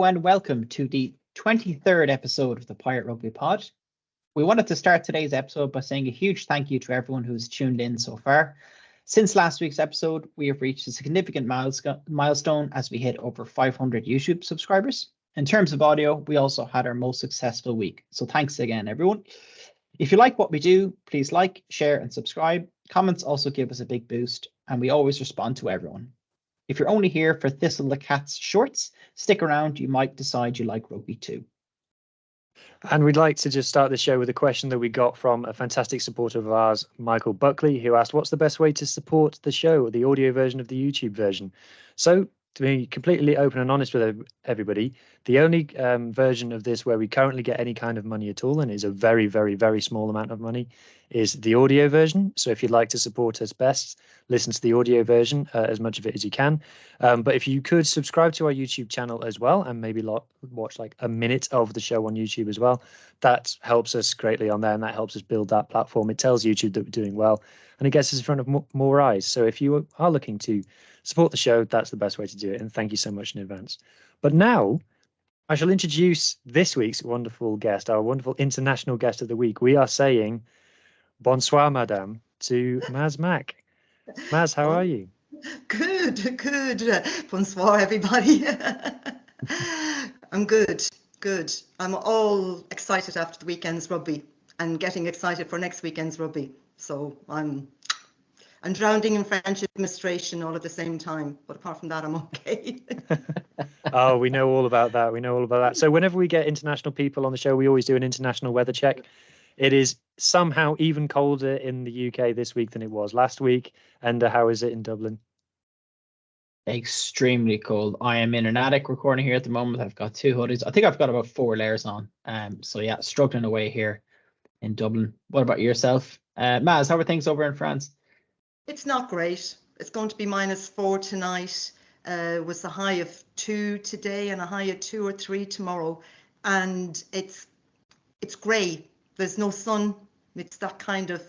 and welcome to the 23rd episode of the Pirate Rugby Pod. We wanted to start today's episode by saying a huge thank you to everyone who's tuned in so far. Since last week's episode, we have reached a significant milestone as we hit over 500 YouTube subscribers. In terms of audio, we also had our most successful week. So thanks again, everyone. If you like what we do, please like, share, and subscribe. Comments also give us a big boost, and we always respond to everyone. If you're only here for Thistle the Cat's shorts, stick around, you might decide you like rugby too. And we'd like to just start the show with a question that we got from a fantastic supporter of ours, Michael Buckley, who asked, what's the best way to support the show, the audio version of the YouTube version? So, to be completely open and honest with everybody, the only version of this where we currently get any kind of money at all, and is a very, very, very small amount of money, is the audio version. So if you'd like to support us best, listen to the audio version, as much of it as you can. But if you could subscribe to our YouTube channel as well, and maybe watch like a minute of the show on YouTube as well, that helps us greatly on there, and that helps us build that platform. It tells YouTube that we're doing well, and it gets us in front of more eyes. So if you are looking to support the show, that's the best way to do it. And thank you so much in advance. But now I shall introduce this week's wonderful guest, our wonderful international guest of the week. We are saying bonsoir, madame, to Maz Mack. Maz, how are you? Good. Bonsoir, everybody. I'm good. I'm all excited after the weekend's rugby and getting excited for next weekend's rugby. So I'm drowning in French administration all at the same time. But apart from that, I'm okay. Oh, we know all about that. So whenever we get international people on the show, we always do an international weather check. It is somehow even colder in the UK this week than it was last week. And how is it in Dublin? Extremely cold. I am in an attic recording here at the moment. I've got 2 hoodies. I think I've got about 4 layers on. So yeah, struggling away here in Dublin. What about yourself? Maz, how are things over in France? It's not great. It's going to be -4 tonight. Was a high of 2 today and a high of 2 or 3 tomorrow. And it's grey. There's no sun. It's that kind of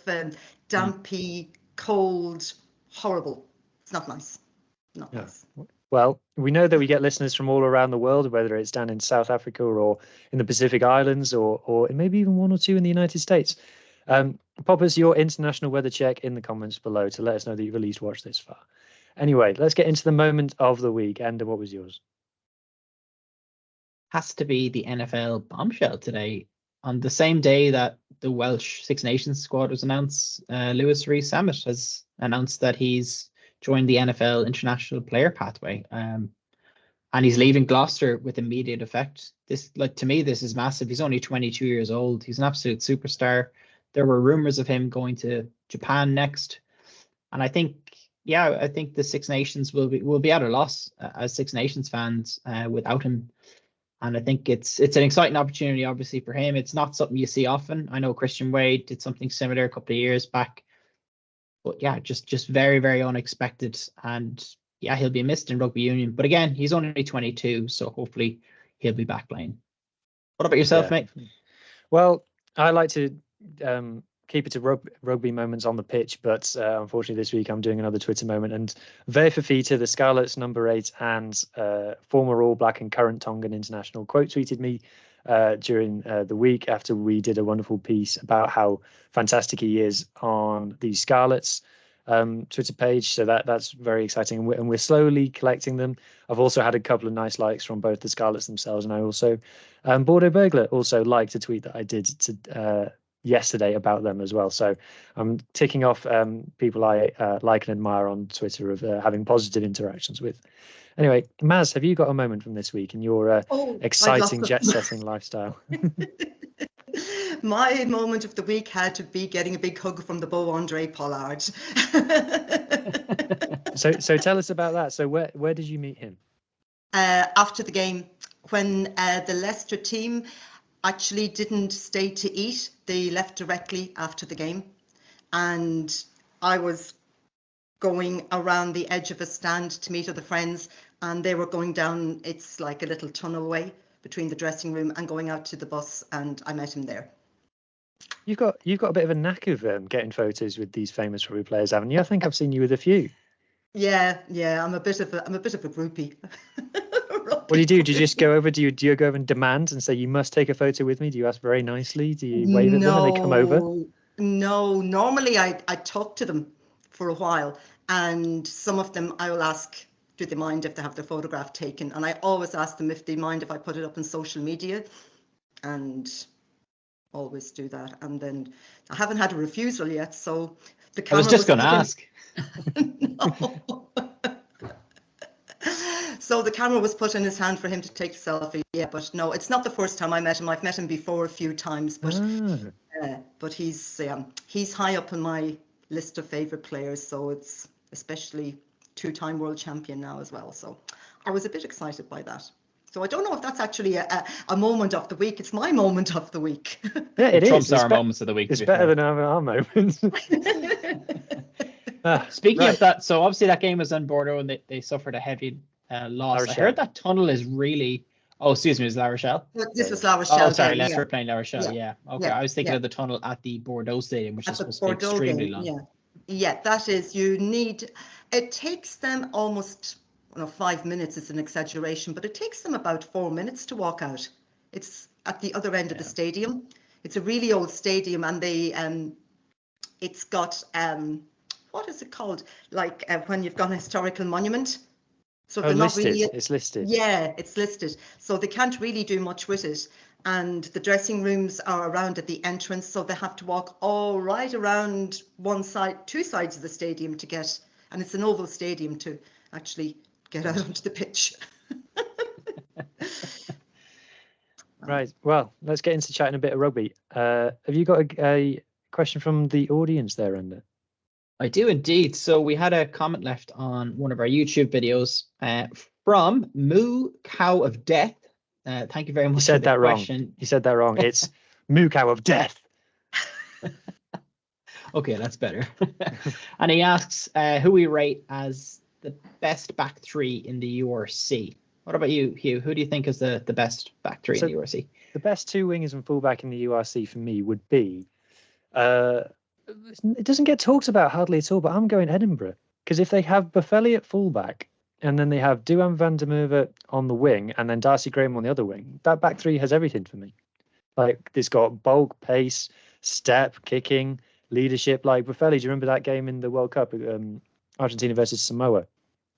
dampy, cold, horrible. It's not nice. Not nice. Well, we know that we get listeners from all around the world, whether it's down in South Africa or in the Pacific Islands or maybe even 1 or 2 in the United States. Pop us your international weather check in the comments below to let us know that you've at least watched this far. Anyway, let's get into the moment of the week. Enda, what was yours? Has to be the NFL bombshell today. On the same day that the Welsh Six Nations squad was announced, Lewis Rees-Zammit has announced that he's joined the NFL international player pathway. And he's leaving Gloucester with immediate effect. This, to me, this is massive. He's only 22 years old. He's an absolute superstar. There were rumors of him going to Japan next. And I think the Six Nations will be at a loss as Six Nations fans without him. And I think it's an exciting opportunity, obviously, for him. It's not something you see often. I know Christian Wade did something similar a couple of years back. But yeah, just very, very unexpected. And yeah, he'll be missed in rugby union. But again, he's only 22, so hopefully he'll be back playing. What about yourself, mate? Well, I like to keep it to rugby moments on the pitch, but unfortunately this week I'm doing another Twitter moment. And Vea Fafita, the Scarlets number 8 and former All Black and current Tongan international, quote tweeted me during the week after we did a wonderful piece about how fantastic he is on the Scarlets Twitter page. So that's very exciting, and we're slowly collecting them. I've also had a couple of nice likes from both the Scarlets themselves, and I also Bordeaux Burglar also liked a tweet that I did to yesterday about them as well. So I'm ticking off people I like and admire on Twitter of having positive interactions with. Anyway, Maz, have you got a moment from this week in your exciting jet-setting lifestyle? My moment of the week had to be getting a big hug from the Beau Andre Pollard. So tell us about that. So where did you meet him? After the game, when the Leicester team actually didn't stay to eat, they left directly after the game, and I was going around the edge of a stand to meet other friends, and they were going down, it's like a little tunnel way between the dressing room and going out to the bus, and I met him there. You've got a bit of a knack of getting photos with these famous rugby players, haven't you? I think I've seen you with a few. Yeah, I'm a bit of a groupie. What do you do? Do you just go over? Do you go over and demand and say, you must take a photo with me? Do you ask very nicely? Do you wave at them and they come over? No, normally I talk to them for a while, and some of them I will ask, do they mind if they have their photograph taken? And I always ask them if they mind if I put it up on social media, and always do that. And then I haven't had a refusal yet, so the camera I was just going to ask. No. So the camera was put in his hand for him to take a selfie. Yeah, but no, it's not the first time I met him. I've met him before a few times, but he's high up on my list of favorite players. So it's especially two-time world champion now as well. So I was a bit excited by that. So I don't know if that's actually a moment of the week. It's my moment of the week. Yeah, it Trumps is. our moments of the week. It's better than our moments. Speaking of that, so obviously that game was in Bordeaux and they suffered a heavy loss. I heard that tunnel is really... Oh, excuse me, is La Rochelle? This was La Rochelle. Oh, sorry, Leicester playing La Rochelle. Yeah. Okay, yeah. I was thinking of the tunnel at the Bordeaux stadium, which is supposed to be Bordeaux extremely game. long. Yeah, that is. It takes them almost 5 minutes is an exaggeration, but it takes them about 4 minutes to walk out. It's at the other end of the stadium. It's a really old stadium, and it's got what is it called? Like when you've got a historical monument. So they're not really. It's listed. Yeah, it's listed. So they can't really do much with it. And the dressing rooms are around at the entrance, so they have to walk all right around two sides of the stadium to get, and it's an oval stadium to actually get out onto the pitch. Right. Well, let's get into chatting a bit of rugby. Have you got a question from the audience there, Enda? I do indeed. So we had a comment left on one of our YouTube videos from Moo Cow of Death. Thank you very much. You said that wrong. You said that wrong. It's Moo Cow of Death. Okay, that's better. And he asks who we rate as the best back three in the URC. What about you, Hugh? Who do you think is the best back three in the URC? The best two wingers and fullback in the URC for me would be... it doesn't get talked about hardly at all, but I'm going Edinburgh. Because if they have Boffelli at fullback, and then they have Duhan van der Merwe on the wing, and then Darcy Graham on the other wing, that back three has everything for me. Like, it's got bulk, pace, step, kicking, leadership. Like Boffelli, do you remember that game in the World Cup, Argentina versus Samoa,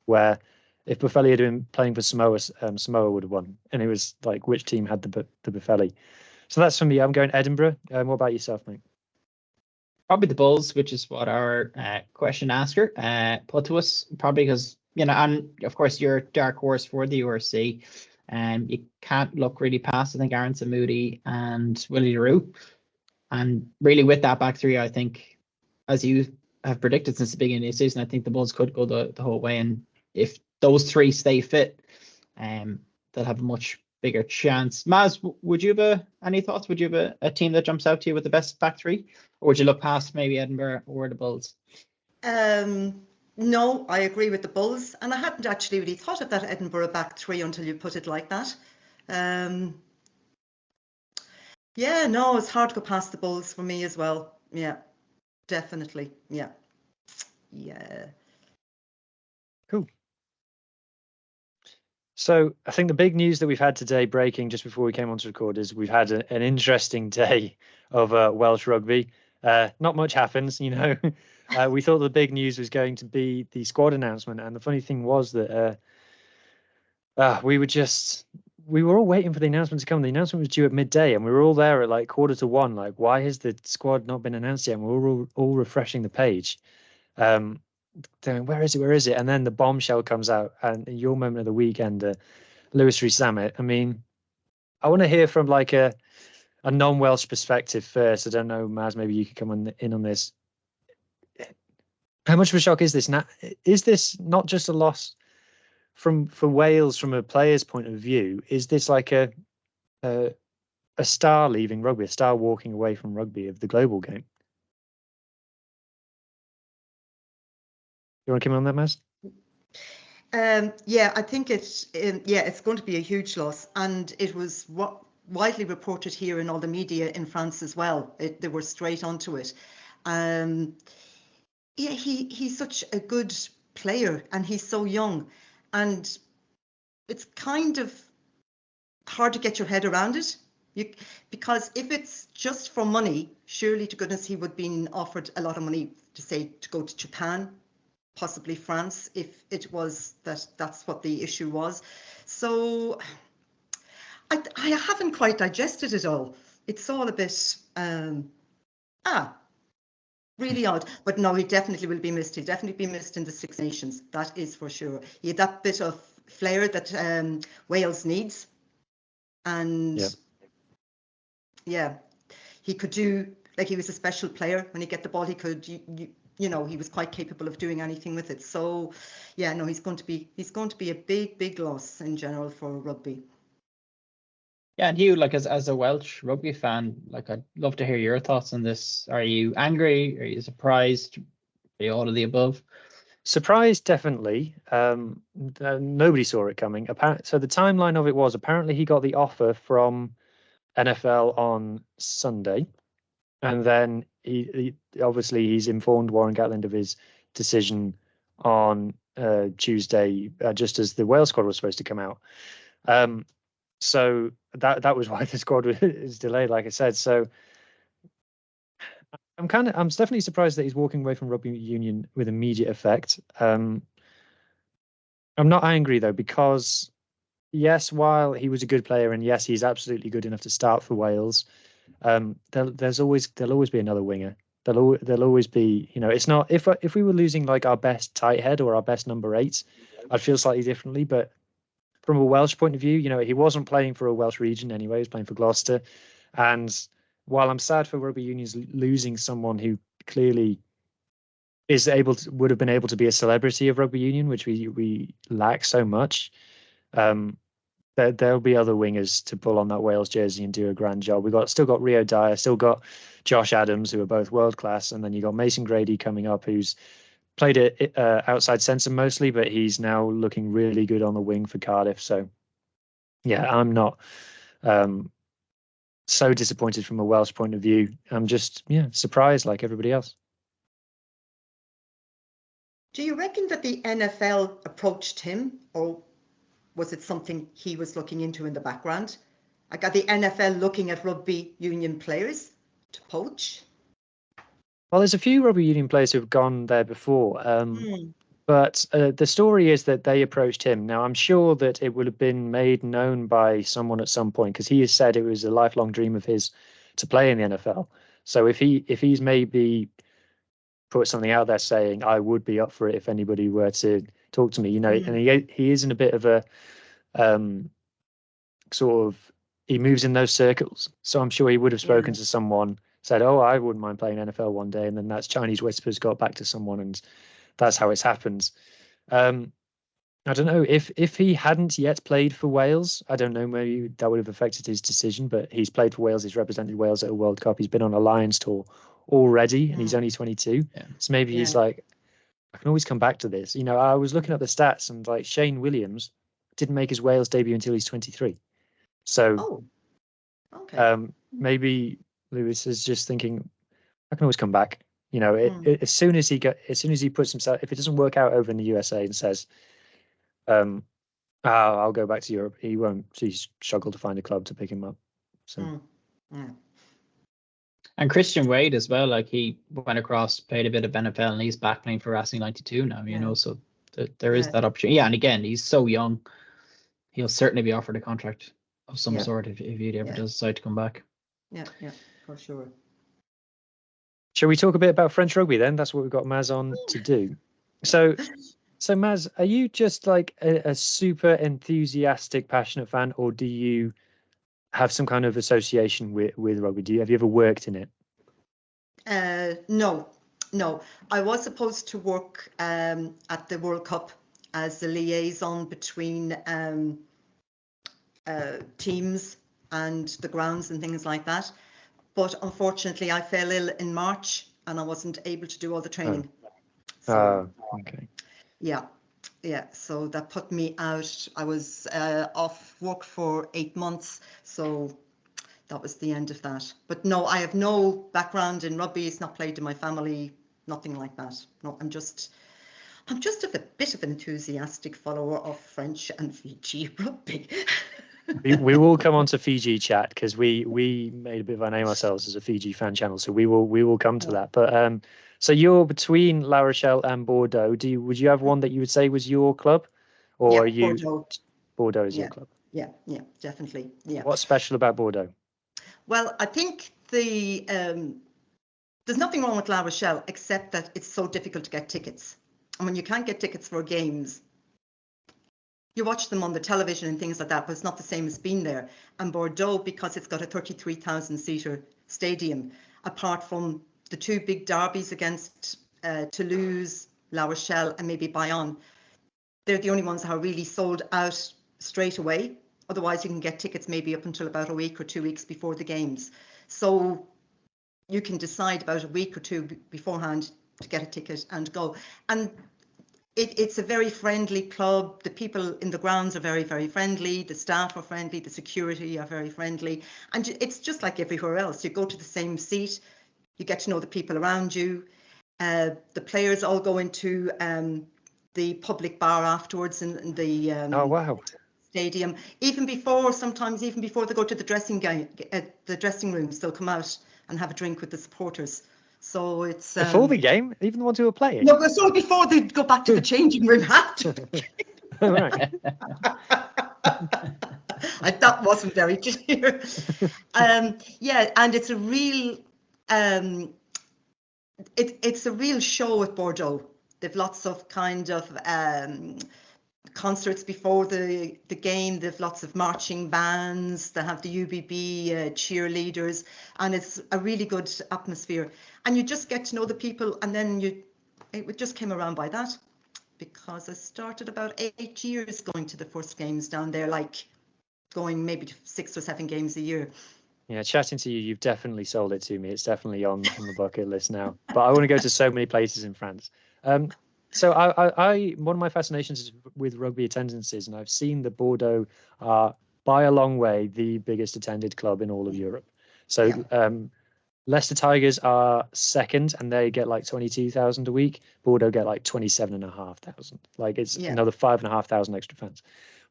where if Boffelli had been playing for Samoa, Samoa would have won. And it was like, which team had the Boffelli? So that's for me. I'm going Edinburgh. What about yourself, mate? Probably the Bulls, which is what our question asker put to us. Probably because, and of course, you're dark horse for the URC. You can't look really past, I think, Aronson, Moody and Willie LaRue. And really with that back three, I think, as you have predicted since the beginning of the season, I think the Bulls could go the whole way. And if those three stay fit, they'll have a much bigger chance. Maz, would you have any thoughts? Would you have a team that jumps out to you with the best back three? Or would you look past maybe Edinburgh or the Bulls? No, I agree with the Bulls. And I hadn't actually really thought of that Edinburgh back three until you put it like that. Yeah, no, it's hard to go past the Bulls for me as well. Yeah, definitely. Yeah. Cool. So I think the big news that we've had today breaking just before we came on to record is we've had an interesting day of Welsh rugby. Not much happens, We thought the big news was going to be the squad announcement. And the funny thing was that we were all waiting for the announcement to come. The announcement was due at midday and we were all there at like 1:45. Like, why has the squad not been announced yet? And we were all refreshing the page. Where is it? And then the bombshell comes out, and your moment of the weekend, Lewis Rees-Zammit. I mean, I want to hear from like a non-Welsh perspective first. I don't know, Maz, maybe you could come in on this. How much of a shock is this? Now, is this not just a loss for Wales from a player's point of view? Is this like a star leaving rugby, a star walking away from rugby of the global game? You want to come on that, Maz? Yeah, I think it's going to be a huge loss, and it was widely reported here in all the media in France as well. They were straight onto it. He's such a good player, and he's so young, and it's kind of hard to get your head around it. Because if it's just for money, surely to goodness he would be offered a lot of money to go to Japan, possibly France, if it was that's what the issue was. So I haven't quite digested it all. It's all a bit really odd. But no, he definitely will be missed. He'll definitely be missed in the Six Nations. That is for sure. He had that bit of flair that Wales needs, and yeah, he could do, like, he was a special player. When he get the ball, he could, you know, he was quite capable of doing anything with it. So yeah, no, he's going to be a big loss in general for rugby. Yeah, and Hugh, like as a Welsh rugby fan, like I'd love to hear your thoughts on this. Are you angry? Are you surprised? Are you all of the above? Surprised, definitely. Nobody saw it coming. So the timeline of it was, apparently he got the offer from NFL on Sunday, and then he obviously he's informed Warren Gatland of his decision on Tuesday, just as the Wales squad was supposed to come out. So that was why the squad was delayed, like I said. So I'm definitely surprised that he's walking away from rugby union with immediate effect. I'm not angry though, because yes, while he was a good player, and yes, he's absolutely good enough to start for Wales, there'll always be another winger. There'll always be, you know, it's not, if we were losing like our best tight head or our best number 8, I'd feel slightly differently. But from a Welsh point of view, you know, he wasn't playing for a Welsh region anyway. He was playing for Gloucester. And while I'm sad for rugby unions losing someone who clearly would have been able to be a celebrity of rugby union, which we lack so much, there'll be other wingers to pull on that Wales jersey and do a grand job. Still got Rio Dyer, still got Josh Adams, who are both world class, and then you got Mason Grady coming up, who's played it outside centre mostly, but he's now looking really good on the wing for Cardiff. So yeah, I'm not so disappointed from a Welsh point of view. I'm just surprised like everybody else. Do you reckon that the NFL approached him, or was it something he was looking into in the background? I got the NFL looking at rugby union players to poach. Well, there's a few rugby union players who've gone there before, but the story is that they approached him. Now, I'm sure that it would have been made known by someone at some point, because he has said it was a lifelong dream of his to play in the NFL. So if he's maybe put something out there saying, I would be up for it if anybody were to talk to me, you know, and he is in a bit of a sort of, he moves in those circles. So I'm sure he would have spoken to someone, said, oh, I wouldn't mind playing NFL one day, and then that's Chinese whispers got back to someone, and that's how it's happened. I don't know if he hadn't yet played for Wales, I don't know, maybe that would have affected his decision, but he's played for Wales, he's represented Wales at a World Cup, he's been on a Lions tour already, and he's only 22. So maybe he's like, I can always come back to this. You know, I was looking at the stats, and like Shane Williams didn't make his Wales debut until he's 23. So maybe Lewis is just thinking, I can always come back. You know, as soon as he puts himself, if it doesn't work out over in the USA and says, I'll go back to Europe, he's struggled to find a club to pick him up. So And Christian Wade as well, like he went across, played a bit of NFL, and he's back playing for Racing92 now, you know, so there is that opportunity. Yeah, and again, he's so young, he'll certainly be offered a contract of some sort if he ever does decide to come back. Yeah, for sure. Shall we talk a bit about French rugby then? That's what we've got Maz on to do. So Maz, are you just like a super enthusiastic, passionate fan, or do you have some kind of association with rugby? Have you ever worked in it? No. I was supposed to work at the World Cup as the liaison between teams and the grounds and things like that. But unfortunately, I fell ill in March and I wasn't able to do all the training. Okay. Yeah. So that put me out. I was off work for 8 months. So that was the end of that. But no, I have no background in rugby. It's not played in my family, nothing like that. No, I'm just a bit of an enthusiastic follower of French and Fiji rugby. We will come on to Fiji chat because we made a bit of a name ourselves as a Fiji fan channel, so we will come to that. But so you're between La Rochelle and Bordeaux. Would you have one that you would say was your club, or Yeah, are you Bordeaux is your club? Yeah, definitely. Yeah. What's special about Bordeaux? Well, I think there's nothing wrong with La Rochelle except that it's so difficult to get tickets. And when you can't get tickets for games, you watch them on the television and things like that, but it's not the same as being there. And Bordeaux, because it's got a 33,000-seater stadium, apart from the two big derbies against Toulouse, La Rochelle, and maybe Bayonne, they're the only ones that are really sold out straight away. Otherwise, you can get tickets maybe up until about a week or 2 weeks before the games. So you can decide about a week or two beforehand to get a ticket and go. And it's a very friendly club. The people in the grounds are very, very friendly. The staff are friendly. The security are very friendly. And it's just like everywhere else. You go to the same seat. You get to know the people around you. The players all go into the public bar afterwards in the Oh, wow. stadium. Sometimes even before they go to the dressing rooms, they'll come out and have a drink with the supporters. So it's Before the game, even the ones who were playing. No, so before they go back to the changing room after. Right. That wasn't very clear. Yeah, and it's a real it's a real show at Bordeaux. They've lots of kind of concerts before the game. They've lots of marching bands. They have the UBB cheerleaders, and it's a really good atmosphere. And you just get to know the people, and then it just came around by that, because I started about 8 years going to the first games down there, like going maybe to 6 or 7 games a year. Yeah, chatting to you, you've definitely sold it to me. It's definitely on the bucket list now. But I want to go to so many places in France. So I one of my fascinations is with rugby attendances, and I've seen that Bordeaux are by a long way the biggest attended club in all of Europe. So Yeah. Leicester Tigers are second, and they get like 22,000 a week. Bordeaux get like 27,500. Like it's another 5,500 extra fans.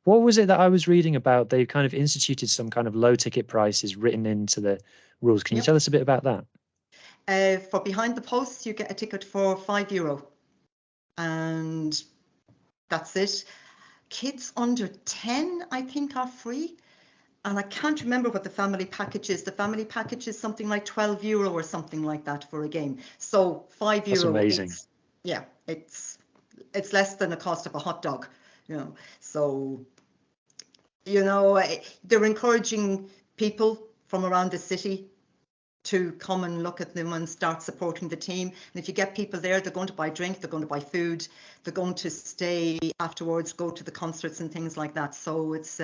What was it that I was reading about? They've kind of instituted some kind of low ticket prices written into the rules. Can you tell us a bit about that? For behind the posts, you get a ticket for €5, and that's it. Kids under 10, I think, are free. And I can't remember what the family package is. The family package is something like €12 or something like that for a game. So €5. That's amazing. It's less than the cost of a hot dog, So, they're encouraging people from around the city to come and look at them and start supporting the team. And if you get people there, they're going to buy drink, they're going to buy food, they're going to stay afterwards, go to the concerts and things like that. So it's,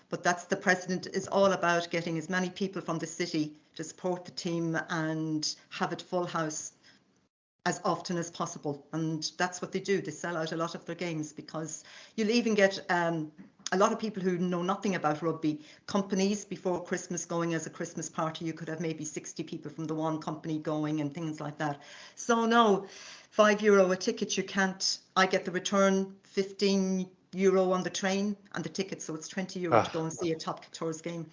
but that's the president is all about, getting as many people from the city to support the team and have it full house as often as possible. And that's what they do. They sell out a lot of their games, because you'll even get a lot of people who know nothing about rugby. Companies before Christmas going as a Christmas party, you could have maybe 60 people from the one company going and things like that. So no, €5 a ticket, you can't. I get the return, €15 on the train and the ticket, so it's €20 to go and see a top 14 game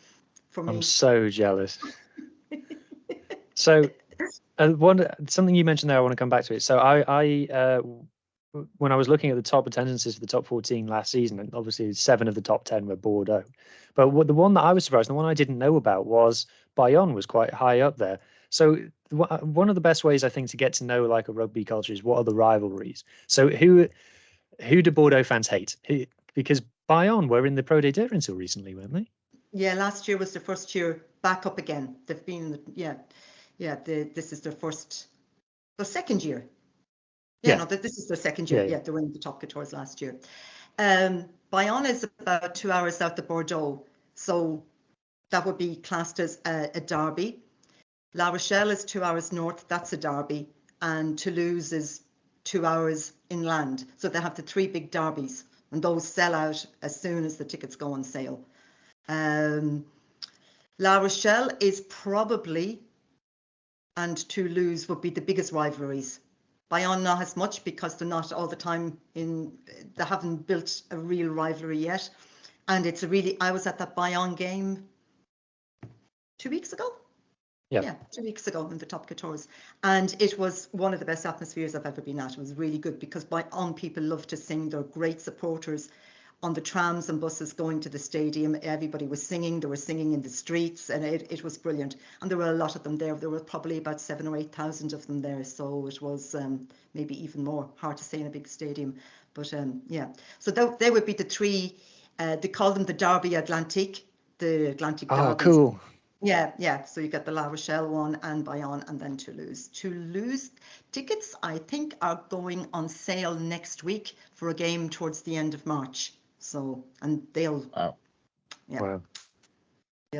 for me. I'm so jealous. So something you mentioned there, I want to come back to it. So I when I was looking at the top attendances for the top 14 last season, and obviously 7 of the top 10 were Bordeaux, but the one that I was surprised, the one I didn't know about, was Bayonne was quite high up there. So one of the best ways, I think, to get to know like a rugby culture is, what are the rivalries? So who do Bordeaux fans hate? Because Bayonne were in the Pro D2 until recently, weren't they? Yeah, last year was the first year back up again. They've been, this is their second year. This is their second year. Yeah, they were in the top 14 last year. Bayonne is about 2 hours south of Bordeaux, so that would be classed as a derby. La Rochelle is 2 hours north, that's a derby, and Toulouse is 2 hours inland. So they have the 3 big derbies, and those sell out as soon as the tickets go on sale. La Rochelle is probably, and Toulouse would be the biggest rivalries. Bayonne not as much because they're not all the time they haven't built a real rivalry yet. And it's I was at that Bayonne game 2 weeks ago. Yeah, 2 weeks ago in the Top 14. And it was one of the best atmospheres I've ever been at. It was really good because Bayonne people love to sing. They're great supporters. On the trams and buses going to the stadium, everybody was singing. They were singing in the streets, and it was brilliant. And there were a lot of them there. There were probably about 7,000 or 8,000 of them there. So it was maybe even more. Hard to say in a big stadium. But yeah, so they would be the three. They call them the Derby Atlantique, the Atlantic Derby. Oh, cool. Yeah. So you get the La Rochelle one and Bayonne and then Toulouse. Toulouse tickets, I think, are going on sale next week for a game towards the end of March. So, and they'll be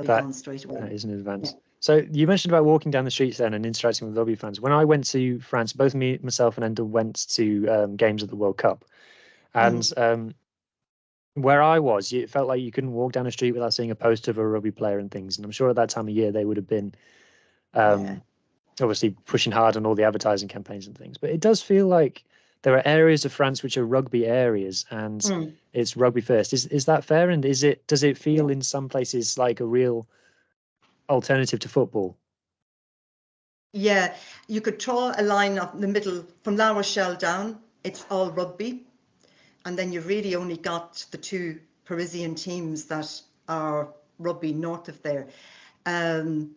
gone straight away. That is an advance. Yeah. So you mentioned about walking down the streets then and interacting with rugby fans. When I went to France, both myself and Enda went to games at the World Cup. And where I was, it felt like you couldn't walk down the street without seeing a poster of a rugby player and things. And I'm sure at that time of year they would have been obviously pushing hard on all the advertising campaigns and things. But it does feel like there are areas of France which are rugby areas, and it's rugby first. Is that fair? And does it feel in some places like a real alternative to football? Yeah, you could draw a line up the middle from La Rochelle down. It's all rugby. And then you've really only got the two Parisian teams that are rugby north of there. And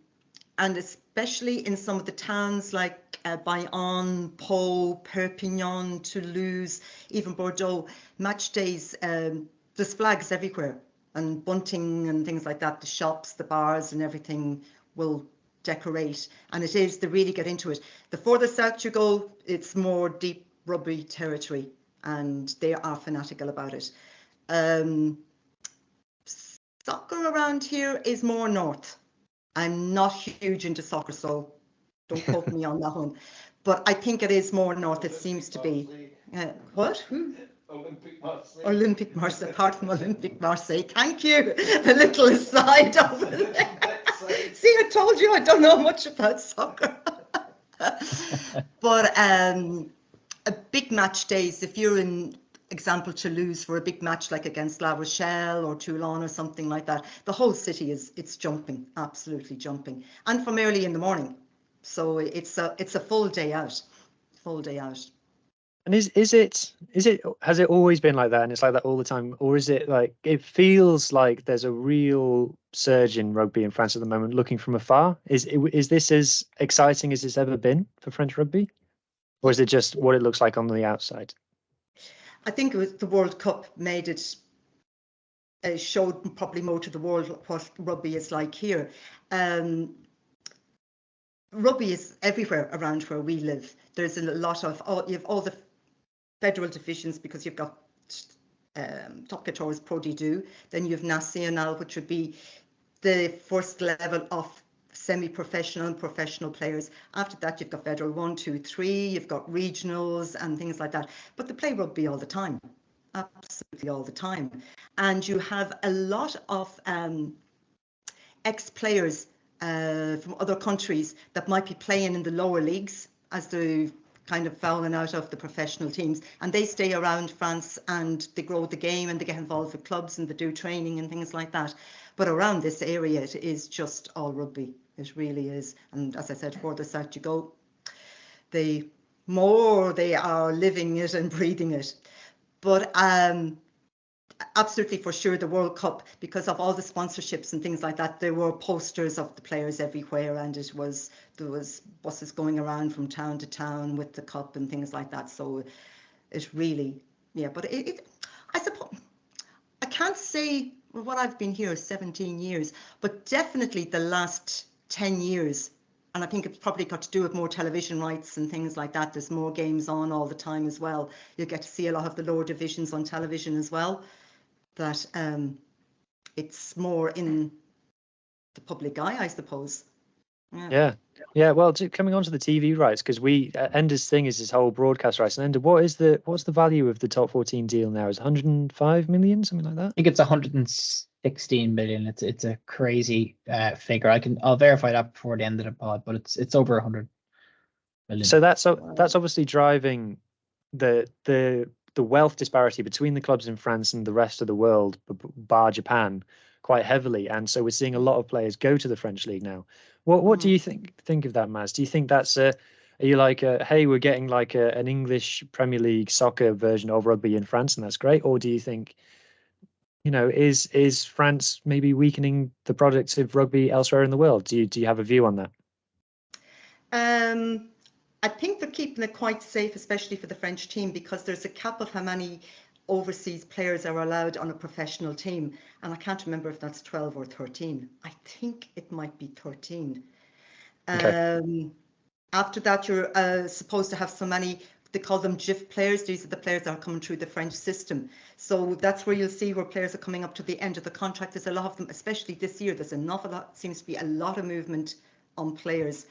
especially in some of the towns like Bayonne, Pau, Perpignan, Toulouse, even Bordeaux, match days, there's flags everywhere and bunting and things like that. The shops, the bars and everything will decorate. And it is, they really get into it. The further south you go, it's more deep rugby territory. And they are fanatical about it. Soccer around here is more north. I'm not huge into soccer, so don't quote me on that one. But I think it is more north. It seems to be. What? Who? Olympic Marseille. Apart from Olympic Marseille. Thank you. A little aside over there. See, I told you I don't know much about soccer. But a big match days, if you're in, example, Toulouse for a big match like against La Rochelle or Toulon or something like that, the whole city it's jumping, absolutely jumping, and from early in the morning. So it's a full day out. And is it has it always been like that, and it's like that all the time, or is it like it feels like there's a real surge in rugby in France at the moment? Looking from afar, is this as exciting as it's ever been for French rugby? Or is it just what it looks like on the outside? I think it was the World Cup made it, showed probably more to the world what rugby is like here. Rugby is everywhere around where we live. There's a lot of, you have all the federal divisions because you've got Top 14 Pro D2, then you have National, which would be the first level of semi-professional and professional players. After that, you've got federal 1, 2, 3, you've got regionals and things like that. But they play rugby all the time, absolutely all the time. And you have a lot of ex-players from other countries that might be playing in the lower leagues as they're kind of falling out of the professional teams, and they stay around France and they grow the game and they get involved with clubs and they do training and things like that. But around this area, it is just all rugby. It really is. And as I said, further south you go, the more they are living it and breathing it. But absolutely for sure the World Cup, because of all the sponsorships and things like that, there were posters of the players everywhere, and there was buses going around from town to town with the cup and things like that. So it really, yeah, but I suppose I can't say what I've been here 17 years, but definitely the last 10 years, and I think it's probably got to do with more television rights and things like that. There's more games on all the time as well. You get to see a lot of the lower divisions on television as well. That it's more in the public eye, I suppose. Yeah. Well, coming on to the TV rights, because Enda's thing is his whole broadcast rights. And Enda, what's the value of the Top 14 deal now? Is it 105 million, something like that? I think it's 116 million. It's a crazy figure. I'll verify that before the end of the pod, but it's over 100 Brilliant. So that's obviously driving the wealth disparity between the clubs in France and the rest of the world, bar Japan, quite heavily. And so we're seeing a lot of players go to the French league now. What do you think of that, Maz? Do you think that's are you like, hey, we're getting like an English Premier League soccer version of rugby in France, and that's great? Or do you think, is France maybe weakening the products of rugby elsewhere in the world? Do you have a view on that? I think they're keeping it quite safe, especially for the French team, because there's a cap of how many overseas players are allowed on a professional team. And I can't remember if that's 12 or 13. I think it might be 13. Okay. After that, you're supposed to have so many, they call them GIF players. These are the players that are coming through the French system. So that's where you'll see where players are coming up to the end of the contract. There's a lot of them, especially this year. There's an awful lot, seems to be a lot of movement on players.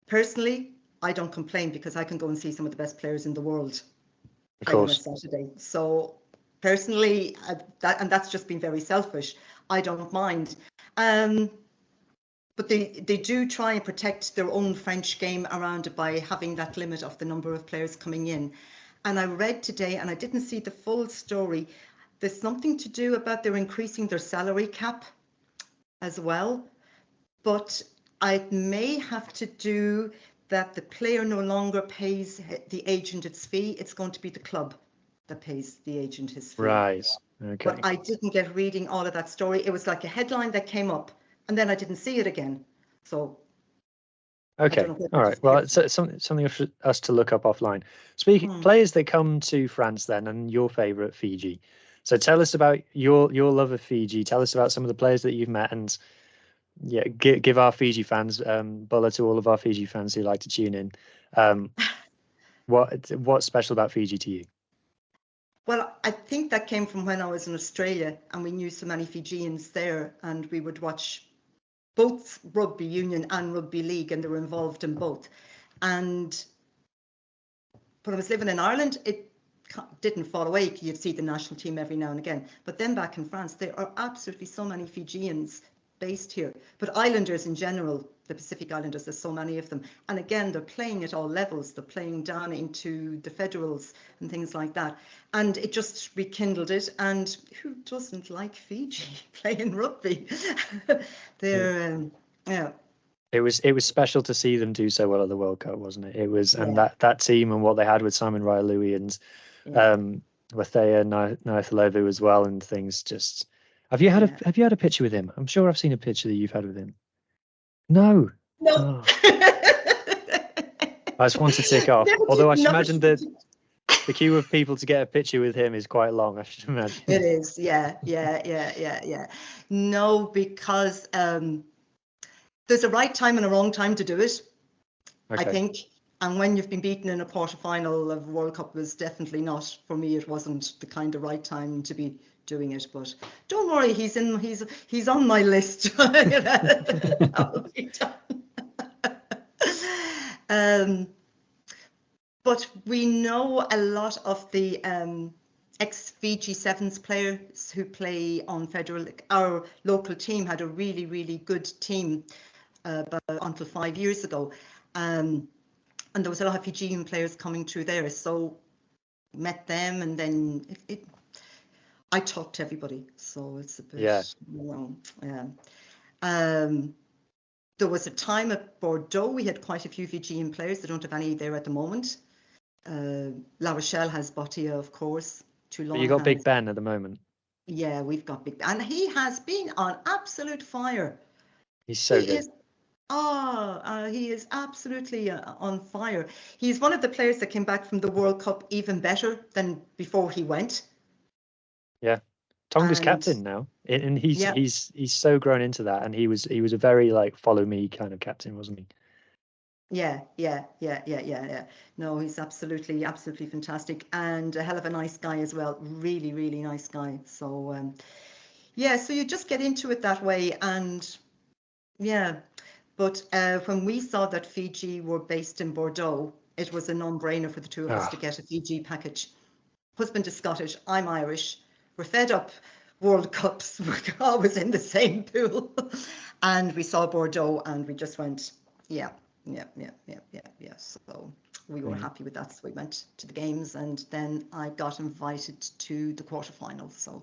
Personally, I don't complain because I can go and see some of the best players in the world on a Saturday. So personally, that's just been very selfish. I don't mind. But they do try and protect their own French game around it by having that limit of the number of players coming in. And I read today, and I didn't see the full story, there's something to do about they're increasing their salary cap as well. But it may have to do that the player no longer pays the agent its fee. It's going to be the club that pays the agent his fee. Right. Okay. But I didn't get reading all of that story. It was like a headline that came up, and then I didn't see it again. So. Okay. All right. Well, it's something for us to look up offline. Speaking players that come to France, then, and your favourite Fiji. So tell us about your love of Fiji. Tell us about some of the players that you've met, and yeah, give our Fiji fans, Bulla to all of our Fiji fans who like to tune in. What's special about Fiji to you? Well, I think that came from when I was in Australia and we knew so many Fijians there, and we would watch both rugby union and rugby league, and they were involved in both. And when I was living in Ireland, it didn't fall away. You'd see the national team every now and again. But then back in France, there are absolutely so many Fijians based here. But islanders in general, the Pacific Islanders, there's so many of them. And again, they're playing at all levels. They're playing down into the federals and things like that. And it just rekindled it. And who doesn't like Fiji playing rugby? They're, yeah. It was special to see them do so well at the World Cup, wasn't it? It was, and that team and what they had with Simon Rai-Louis and Wathea Naithalovu as well, and things just. Have you had a picture with him? I'm sure I've seen a picture that you've had with him. No. No. Oh. I just want to tick off. Although I should imagine that the queue of people to get a picture with him is quite long, I should imagine. It is, yeah. No, because there's a right time and a wrong time to do it, I think. And when you've been beaten in a quarter-final of World Cup was definitely not, for me, it wasn't the kind of right time to be doing it. But don't worry, he's on my list. That'll be done. But we know a lot of the ex-Fiji Sevens players who play on federal. Our local team had a really, really good team until 5 years ago. And there was a lot of Fijian players coming through there. So met them, and then I talked to everybody. So it's a bit, there was a time at Bordeaux, we had quite a few Fijian players. They don't have any there at the moment. La Rochelle has Botia, of course. Toulon. But you got Big Ben at the moment. Yeah, we've got Big Ben. And he has been on absolute fire. He's so good. He is absolutely on fire. He's one of the players that came back from the World Cup even better than before he went. Yeah, Tonga's captain now, and he's so grown into that. And he was a very like follow me kind of captain, wasn't he? Yeah. No, he's absolutely fantastic, and a hell of a nice guy as well. Really, really nice guy. So so you just get into it that way, and But when we saw that Fiji were based in Bordeaux, it was a non-brainer for the two of us to get a Fiji package. Husband is Scottish, I'm Irish. We're fed up World Cups. We're always in the same pool. And we saw Bordeaux and we just went, So we were happy with that. So we went to the games, and then I got invited to the quarterfinals. So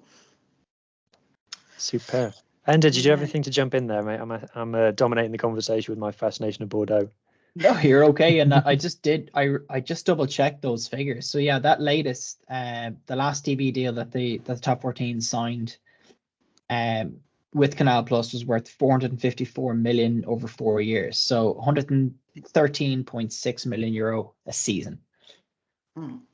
superb. Enda, did you have anything to jump in there, mate? I'm dominating the conversation with my fascination of Bordeaux. No, you're okay. And I just double checked those figures. So yeah, that latest, the last TV deal that the top 14 signed, with Canal Plus was worth 454 million over 4 years. So 113.6 million euro a season.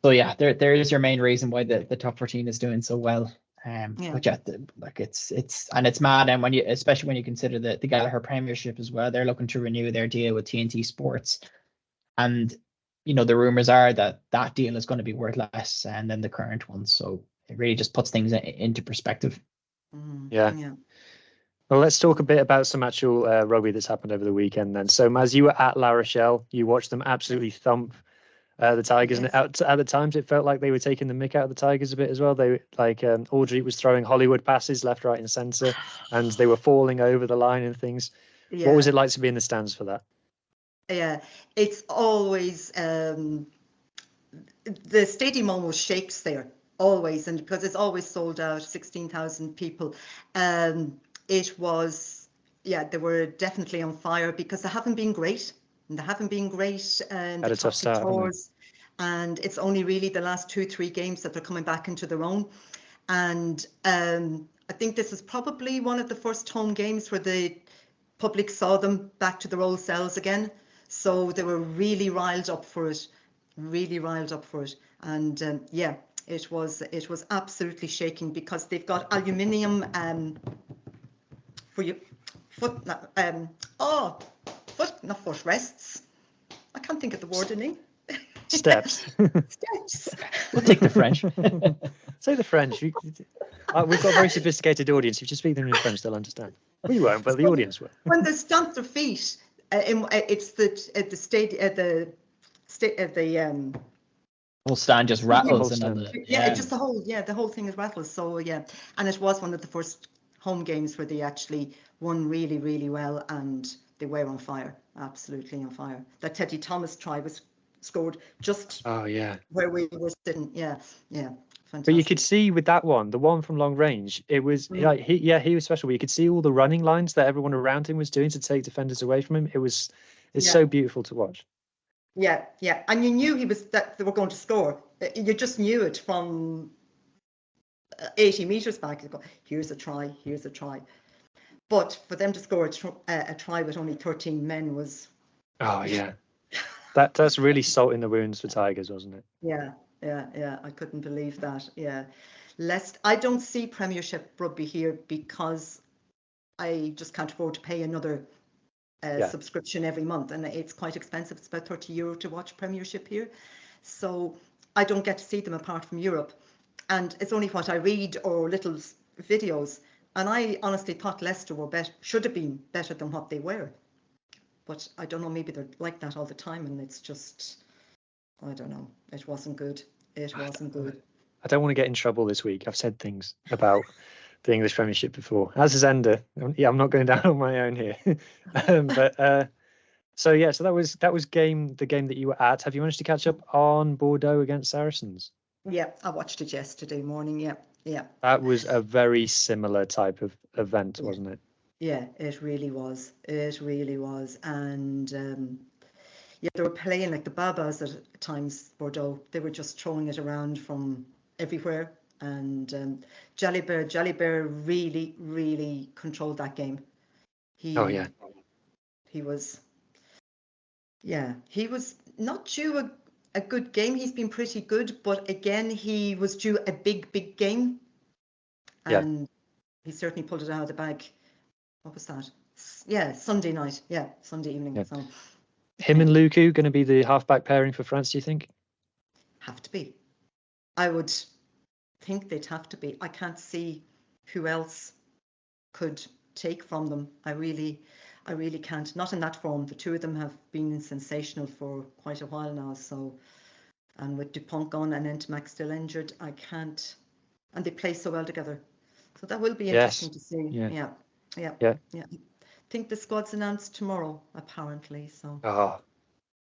So yeah, there is your main reason why the top 14 is doing so well. But yeah, it's mad, and especially when you consider the Gallagher Premiership as well, they're looking to renew their deal with TNT Sports, and the rumors are that deal is going to be worth less than the current one. So it really just puts things into perspective. Yeah. Well, let's talk a bit about some actual rugby that's happened over the weekend then. So, Maz, you were at La Rochelle. You watched them absolutely thump the Tigers, and at the times it felt like they were taking the mick out of the Tigers a bit as well. They Audrey was throwing Hollywood passes left, right, and centre, and they were falling over the line and things. What was it like to be in the stands for that? Yeah, it's always the stadium almost shakes there, always, and because it's always sold out, 16,000 people. It was, they were definitely on fire because they haven't been great. And they haven't been great in the top six tours, and it's only really the last 2-3 games that they're coming back into their own. And I think this is probably one of the first home games where the public saw them back to their old selves again. So they were really riled up for it, and it was absolutely shaking because they've got aluminium for your foot, not foot rests. I can't think of the word in English. Steps. Steps. We'll take the French. Say the French. We've got a very sophisticated audience. If you just speak them in French, they'll understand. We won't, but the audience will. When they stamp their feet, it's the whole stand just rattles, just the whole thing is rattles. So and it was one of the first home games where they actually won really, really well, and they were on fire, absolutely on fire. That Teddy Thomas try was scored just where we were sitting. Fantastic. But you could see with that one, the one from long range, it was like he was special. But you could see all the running lines that everyone around him was doing to take defenders away from him. It's so beautiful to watch. Yeah, and you knew that they were going to score. You just knew it from 80 meters back. You go, here's a try. But for them to score a try with only 13 men was... Oh, yeah. That's really salt in the wounds for Tigers, wasn't it? Yeah. I couldn't believe that. Yeah. I don't see Premiership rugby here because I just can't afford to pay another subscription every month. And it's quite expensive. It's about €30 to watch Premiership here. So I don't get to see them apart from Europe. And it's only what I read or little videos. And I honestly thought Leicester should have been better than what they were. But I don't know, maybe they're like that all the time, and it's just, I don't know. It wasn't good. I don't want to get in trouble this week. I've said things about the English Premiership before, as is Enda. I'm not going down on my own here. So that was the game that you were at. Have you managed to catch up on Bordeaux against Saracens? Yeah, I watched it yesterday morning. Yeah. That was a very similar type of event, wasn't it? Yeah, it really was. And they were playing like the Babas at times, Bordeaux. They were just throwing it around from everywhere. And Jalibert really, really controlled that game. He was not due a good game. He's been pretty good, but again, he was due a big game. And he certainly pulled it out of the bag. What was that? Yeah, Sunday night. Yeah, Sunday evening. Yeah. So, him and Luku going to be the halfback pairing for France, do you think? Have to be. I would think they'd have to be. I can't see who else could take from them. I really can't. Not in that form. The two of them have been sensational for quite a while now. So, and with Dupont gone and Ntamack still injured, I can't. And they play so well together. So that will be interesting to see. Yeah. think the squad's announced tomorrow, apparently. So. Oh,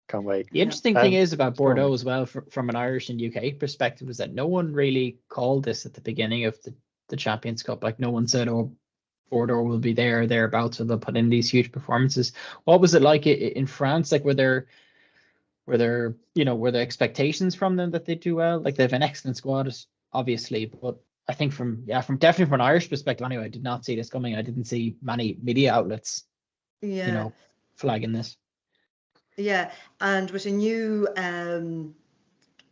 can't wait. The interesting thing is about go on. Bordeaux as well, from an Irish and UK perspective, is that no one really called this at the beginning of the Champions Cup. Like, no one said, oh, Bordeaux will be there or thereabouts, so they'll put in these huge performances. What was it like in France? Like, were there expectations from them that they do well? Like, they have an excellent squad, obviously, but I think from definitely from an Irish perspective anyway, I did not see this coming. I didn't see many media outlets, flagging this. Yeah, and with a new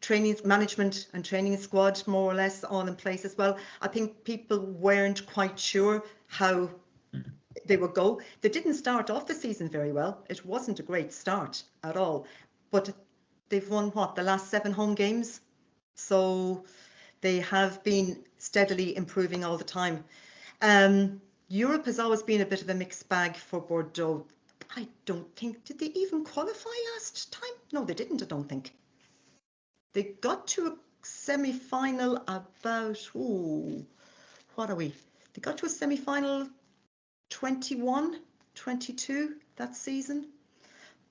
training management and training squad more or less all in place as well, I think people weren't quite sure how they would go. They didn't start off the season very well. It wasn't a great start at all, but they've won the last 7 home games, so they have been steadily improving all the time. Europe has always been a bit of a mixed bag for Bordeaux. I don't think, did they even qualify last time? No, they didn't, I don't think. They got to a semi-final about, what are we? They got to a semi-final 21, 22 that season.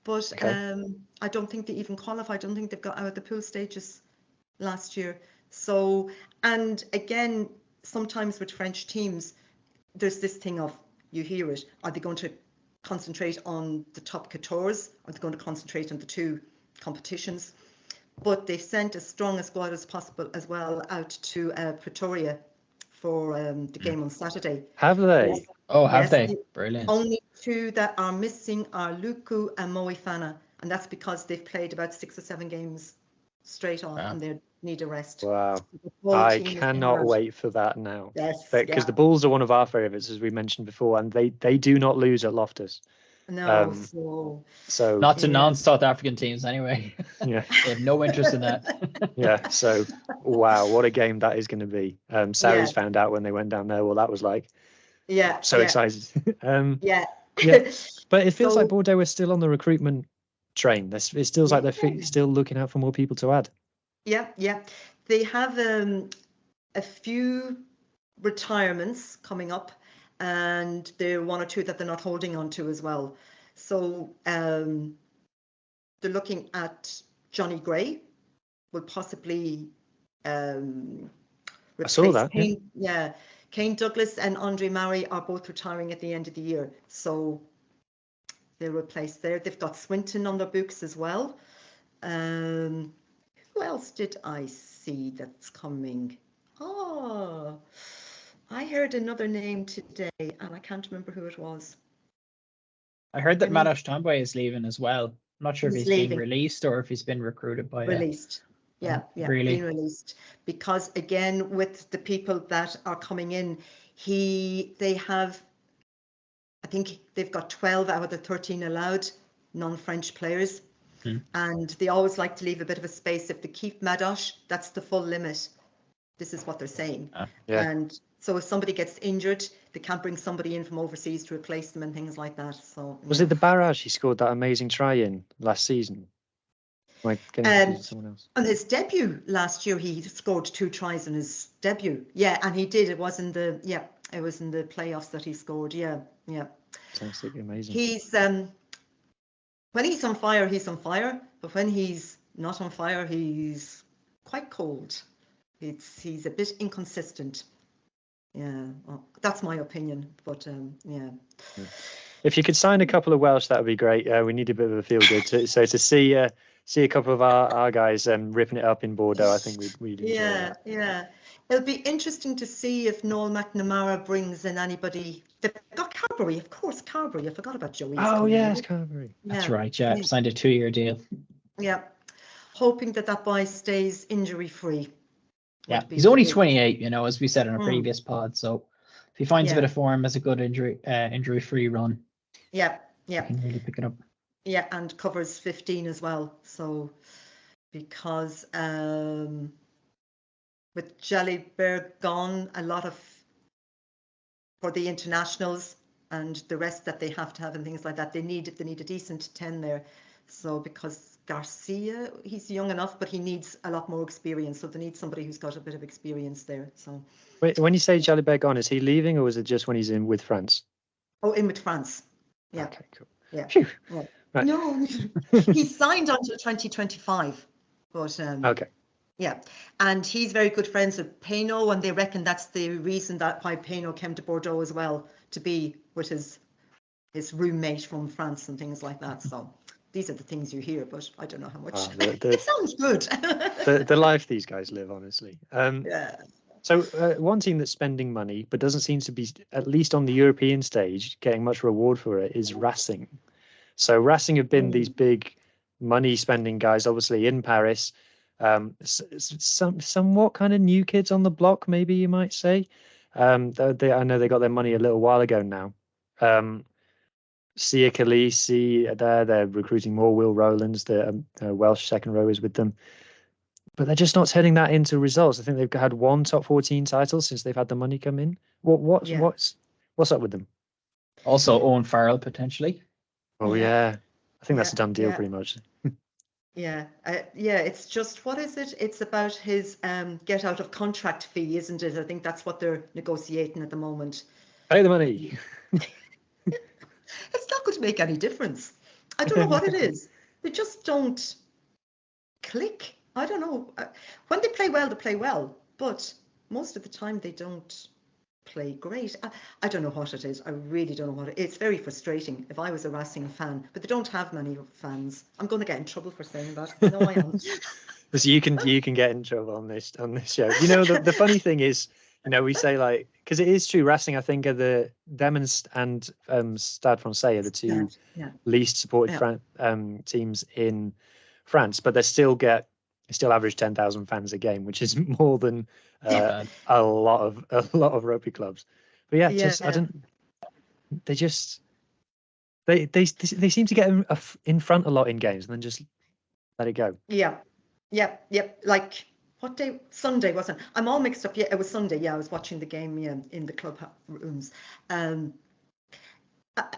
But okay. I don't think they even qualified. I don't think they've got out of the pool stages last year. So, and again, sometimes with French teams, there's this thing of, you hear it, are they going to concentrate on the top 14, or they're going to concentrate on the 2 competitions? But they've sent as strong a squad as possible as well out to Pretoria for the game on Saturday. Have they? Yes. Oh, have they? Brilliant. Only 2 that are missing are Luku and Moefana, and that's because they've played about 6 or 7 games straight on, and they need a rest. Wow. I cannot wait for that now. Yes. Because the Bulls are one of our favourites, as we mentioned before, and they do not lose at Loftus. No, so not to non-South African teams anyway. Yeah. They have no interest in that. Yeah. So wow, what a game that is going to be. Sarries found out when they went down there what that was like. Yeah. So excited. Yeah. But it feels like Bordeaux is still on the recruitment train. It feels like they're still looking out for more people to add. Yeah. They have a few retirements coming up, and there are 1 or 2 that they're not holding on to as well. So they're looking at Johnny Gray will possibly replace I saw that. Kane. Yeah. Kane Douglas and Andre Murray are both retiring at the end of the year. So they'll replace there. They've got Swinton on their books as well. Who else did I see that's coming? Oh, I heard another name today, and I can't remember who it was. I heard that Madash Tambwe is leaving as well. I'm not sure if he's being released or if he's been recruited by. Released. Yeah, really? Being released. Because again, with the people that are coming in, they have, I think they've got 12 out of the 13 allowed non-French players. And they always like to leave a bit of a space. If they keep Madash, that's the full limit. This is what they're saying. And so if somebody gets injured, they can't bring somebody in from overseas to replace them and things like that. So was it the barrage he scored that amazing try in last season? Someone else. On his debut last year, he scored 2 tries in his debut. Yeah, and he did. It was in the playoffs that he scored. Yeah. Fantastic, amazing. He's when he's on fire, but when he's not on fire, he's quite cold. He's a bit inconsistent. Yeah, well, that's my opinion. But if you could sign a couple of Welsh, that would be great. We need a bit of a feel good. So to see a couple of our guys ripping it up in Bordeaux, I think we'd enjoy that. Yeah. It'll be interesting to see if Noel McNamara brings in anybody. They've got Carberry, of course. Carberry. I forgot about Joey. Oh yes, Carberry. That's right. Yeah, signed a 2-year deal. Yeah, hoping that boy stays injury free. Yeah, he's only 28. As we said in a previous pod. So if he finds a bit of form, as a good injury free run. Yeah. He can really pick it up. Yeah, and covers 15 as well. So because with Jalibert gone, a lot of for the internationals and the rest that they have to have and things like that, they need a decent 10 there. So because Garcia, he's young enough, but he needs a lot more experience. So they need somebody who's got a bit of experience there. So wait, when you say Jalibert gone, is he leaving or is it just when he's in with France? Oh, in with France. Yeah. Okay, cool. Yeah. Phew. Yeah. Right. No, he signed until 2025, but Okay. yeah, and he's very good friends with Peno, and they reckon that's the reason that why Peno came to Bordeaux as well, to be with his roommate from France and things like that. So these are the things you hear, but I don't know how much. It sounds good. the life these guys live, honestly. Yeah. So one team that's spending money but doesn't seem to be, at least on the European stage, getting much reward for it is Racing. So Racing have been these big money spending guys, obviously in Paris. Somewhat kind of new kids on the block, maybe you might say. I know they got their money a little while ago now. Sia Khaleesi, they're recruiting more. Will Rowlands, the Welsh second rowers with them. But they're just not turning that into results. I think they've had one top 14 title since they've had the money come in. What's up with them? Also, Owen Farrell potentially. Oh yeah, I think that's a Yeah, done deal yeah. pretty much. Yeah, it's just, what is it? It's about his get out of contract fee, isn't it? I think that's what they're negotiating at the moment. Pay the money. It's not going to make any difference. I don't know what it is. They just don't click. I don't know. When they play well, but most of the time they don't play great. I don't know what it is. I really don't know what it is. It's very frustrating if I was a Racing fan, but they don't have many fans. I'm going to get in trouble for saying that. I know I am. So you can get in trouble on this show. You know, the funny thing is, you know, we say like, because it is true, Racing I think are them and Stade Francais are the two least supported teams in France, but they still average 10,000 fans a game, which is more than a lot of rugby clubs. But yeah, just I don't. They just they seem to get in front a lot in games and then just let it go. Yeah. Like, what day? Sunday, wasn't it? I'm all mixed up. Yeah, it was Sunday. Yeah, I was watching the game in the club rooms.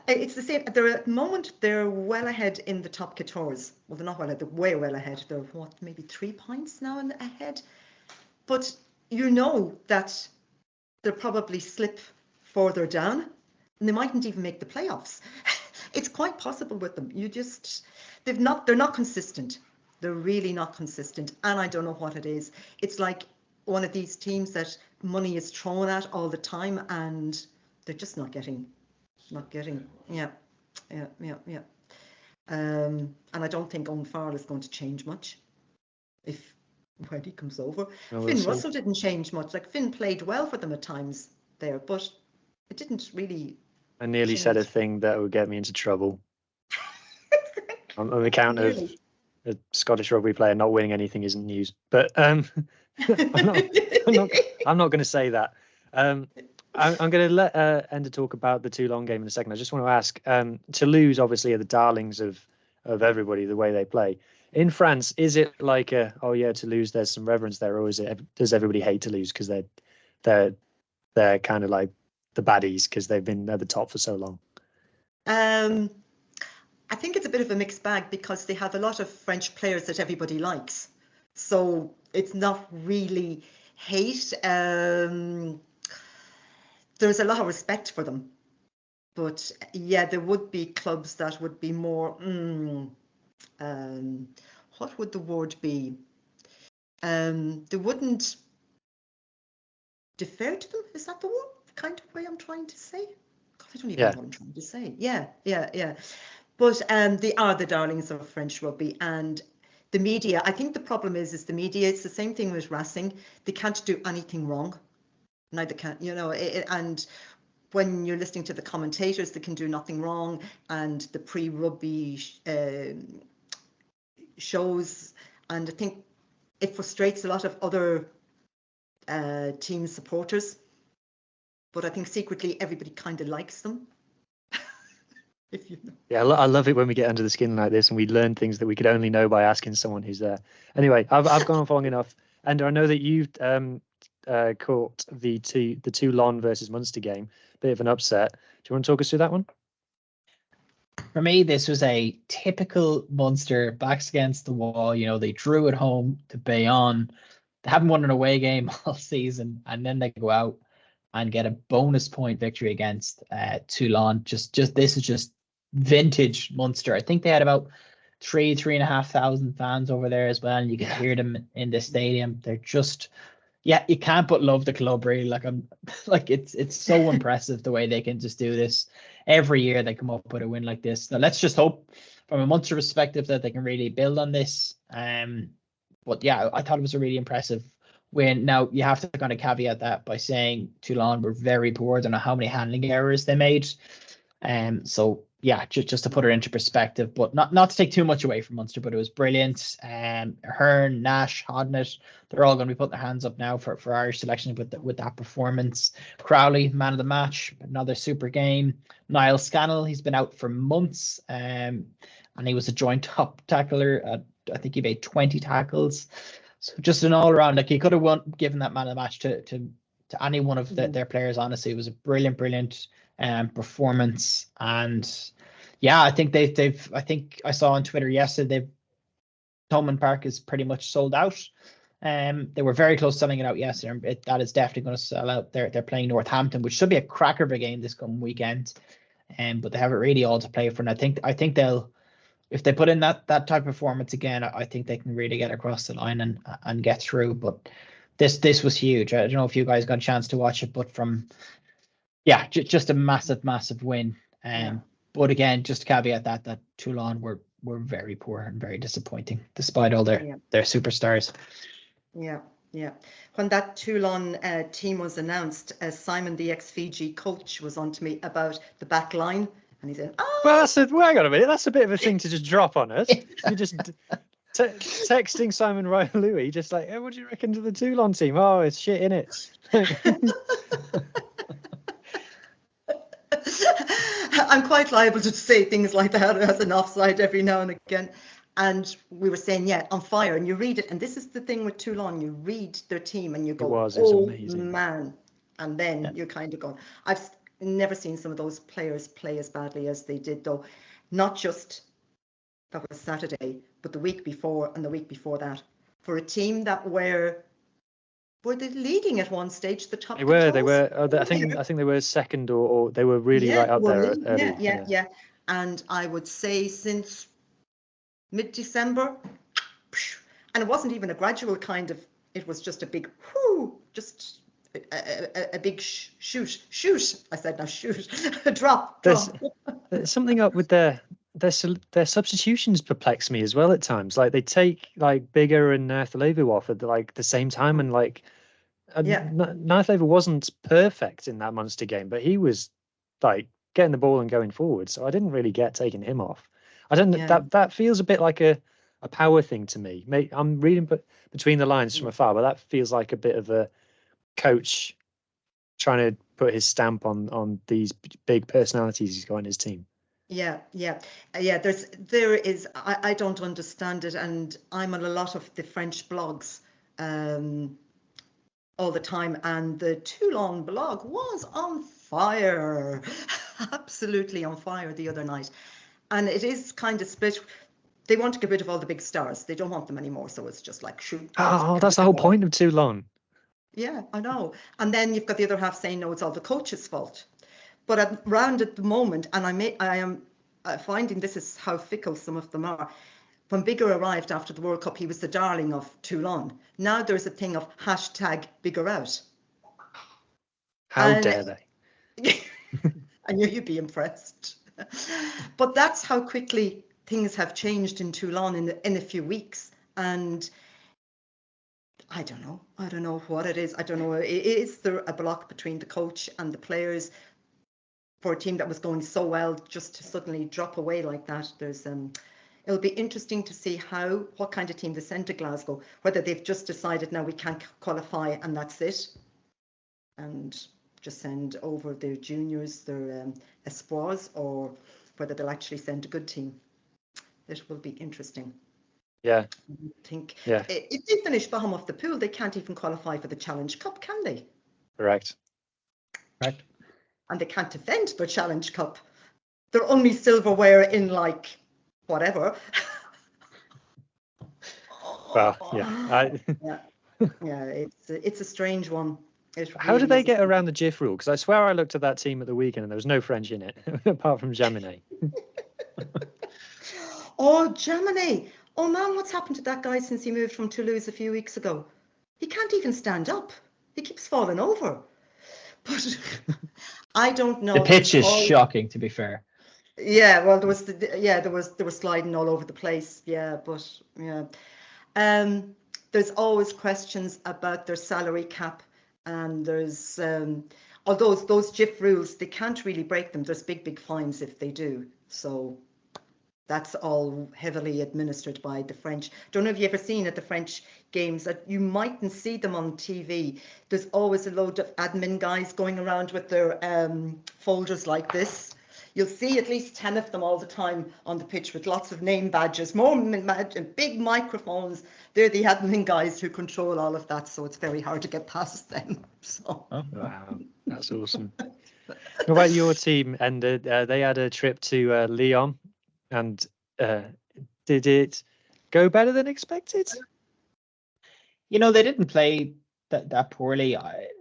It's the same. They're at the moment, they're well ahead in the top 14. Well, they're not well ahead. They're way well ahead. They're maybe 3 points now ahead. But you know that they'll probably slip further down, and they mightn't even make the playoffs. It's quite possible with them. They're not consistent. They're really not consistent, and I don't know what it is. It's like one of these teams that money is thrown at all the time, and they're just not getting. Yeah. And I don't think Owen Farrell is going to change much when he comes over. Finn Russell didn't change much. Like, Finn played well for them at times there, but it didn't really. I nearly said a thing that would get me into trouble on the account of a Scottish rugby player not winning anything isn't news. But I'm not going to say that. I'm going to let Enda talk about the Toulon game in a second. I just want to ask, Toulouse obviously are the darlings of everybody, the way they play. In France, is it like Toulouse, there's some reverence there, or does everybody hate Toulouse because they're kind of like the baddies because they've been at the top for so long? I think it's a bit of a mixed bag because they have a lot of French players that everybody likes. So it's not really hate. There's a lot of respect for them. But yeah, there would be clubs that would be more, what would the word be? They wouldn't defer to them. Is that the word? Kind of way I'm trying to say? God, I don't even know what I'm trying to say. Yeah. But they are the darlings of French rugby, and the media. I think the problem is the media. It's the same thing with Racing. They can't do anything wrong. Neither can, and when you're listening to the commentators, they can do nothing wrong, and the pre-rugby shows, and I think it frustrates a lot of other team supporters. But I think secretly everybody kind of likes them. If you know. Yeah, I love it when we get under the skin like this and we learn things that we could only know by asking someone who's there. Anyway, I've gone on long enough, and I know that you've caught the Toulon versus Munster game, bit of an upset. Do you want to talk us through that one? For me, this was a typical Munster backs against the wall. They drew at home to Bayonne. They haven't won an away game all season, and then they go out and get a bonus point victory against Toulon. This is just vintage Munster. I think they had about 3,500 fans over there as well, and you can hear them in the stadium. They're just, yeah, you can't but love the club really. Like I'm, like it's so impressive the way they can just do this every year. They come up with a win like this. Now let's just hope, from a Munster perspective, that they can really build on this. But yeah, I thought it was a really impressive win. Now you have to kind of caveat that by saying Toulon were very poor. I don't know how many handling errors they made. So yeah, just to put it into perspective, but not to take too much away from Munster, but it was brilliant. Hearn, Nash, Hodnett, they're all going to be putting their hands up now for Irish selection with that performance. Crowley, man of the match, another super game. Niall Scannell, he's been out for months, and he was a joint top tackler. I think he made 20 tackles. So just an all around, like he could have given that man of the match to any one of their players. Honestly, it was a brilliant performance. And yeah, I think they've I think I saw on Twitter yesterday Thomond Park is pretty much sold out. They were very close to selling it out yesterday. That is definitely going to sell out. They're playing Northampton, which should be a cracker of a game this coming weekend. But they have it really all to play for. And I think they'll, if they put in that type of performance again, I think they can really get across the line and get through. But this was huge. I don't know if you guys got a chance to watch it, but yeah, just a massive win. But again, just caveat that Toulon were very poor and very disappointing, despite all their superstars. Yeah. When that Toulon team was announced, Simon, the ex-Fiji coach, was on to me about the back line, and he said, "Oh, well, hang on a minute. That's a bit of a thing to just drop on us. You just texting Simon Louis, just like, hey, what do you reckon to the Toulon team? Oh, it's shit, innit?" I'm quite liable to say things like that as an offside every now and again. And we were saying, yeah, on fire. And you read it. And this is the thing with Toulon. You read their team and you go, it was oh, amazing. Man. And then you're kind of going, I've never seen some of those players play as badly as they did, though. Not just that was Saturday, but the week before and the week before that. For a team that were they leading at one stage? The top. They were. I think they were second, or they were really right up there. Early. Yeah. And I would say since mid-December, and it wasn't even a gradual kind of. It was just a big whoo, just a big shoot. I said now shoot, a drop. There's something up with their substitutions perplex me as well at times. Like they take like Bigger and Nathalevu off at the same time, and Nathalevu wasn't perfect in that Munster game, but he was like getting the ball and going forward. So I didn't really get taking him off. I don't know, that feels a bit like a power thing to me. I'm reading between the lines from afar, but that feels like a bit of a coach trying to put his stamp on these big personalities he's got in his team. Yeah. There is. I don't understand it, and I'm on a lot of the French blogs all the time, and the Toulon blog was on fire, absolutely on fire the other night, and it is kind of split. They want to get rid of all the big stars. They don't want them anymore, so it's just like shoot. Oh, that's the whole point of Toulon. Yeah, I know. And then you've got the other half saying, no, it's all the coach's fault. But around at the moment, and I am finding this is how fickle some of them are. When Bigger arrived after the World Cup, he was the darling of Toulon. Now there's a thing of #Bigger out. How dare they? I knew you'd be impressed. But that's how quickly things have changed in Toulon in a few weeks. And I don't know what it is. I don't know. Is there a block between the coach and the players for a team that was going so well just to suddenly drop away like that? There's it'll be interesting to see what kind of team they send to Glasgow, whether they've just decided now we can't qualify and that's it, and just send over their juniors, their espoirs, or whether they'll actually send a good team. It will be interesting. Yeah. I think if they finish bottom of the pool, they can't even qualify for the Challenge Cup, can they? Correct. And they can't defend their Challenge Cup. They're only silverware in like whatever. Well, it's a strange one. How did they get around the GIF rule? Because I swear I looked at that team at the weekend and there was no French in it apart from Jaminet. Oh, Gemini. Oh, man, what's happened to that guy since he moved from Toulouse a few weeks ago? He can't even stand up. He keeps falling over. But I don't know. The pitch is shocking, to be fair. Yeah, well, they were sliding all over the place. Yeah, but yeah. There's always questions about their salary cap, and there's although those GIF rules, they can't really break them. There's big fines if they do. So that's all heavily administered by the French. Don't know if you've ever seen at the French games that you mightn't see them on TV. There's always a load of admin guys going around with their folders like this. You'll see at least 10 of them all the time on the pitch with lots of name badges, and big microphones. They're the admin guys who control all of that, so it's very hard to get past them. So. Oh, wow, that's awesome. What about your team? And they had a trip to Lyon, and did it go better than expected? You know, they didn't play that poorly.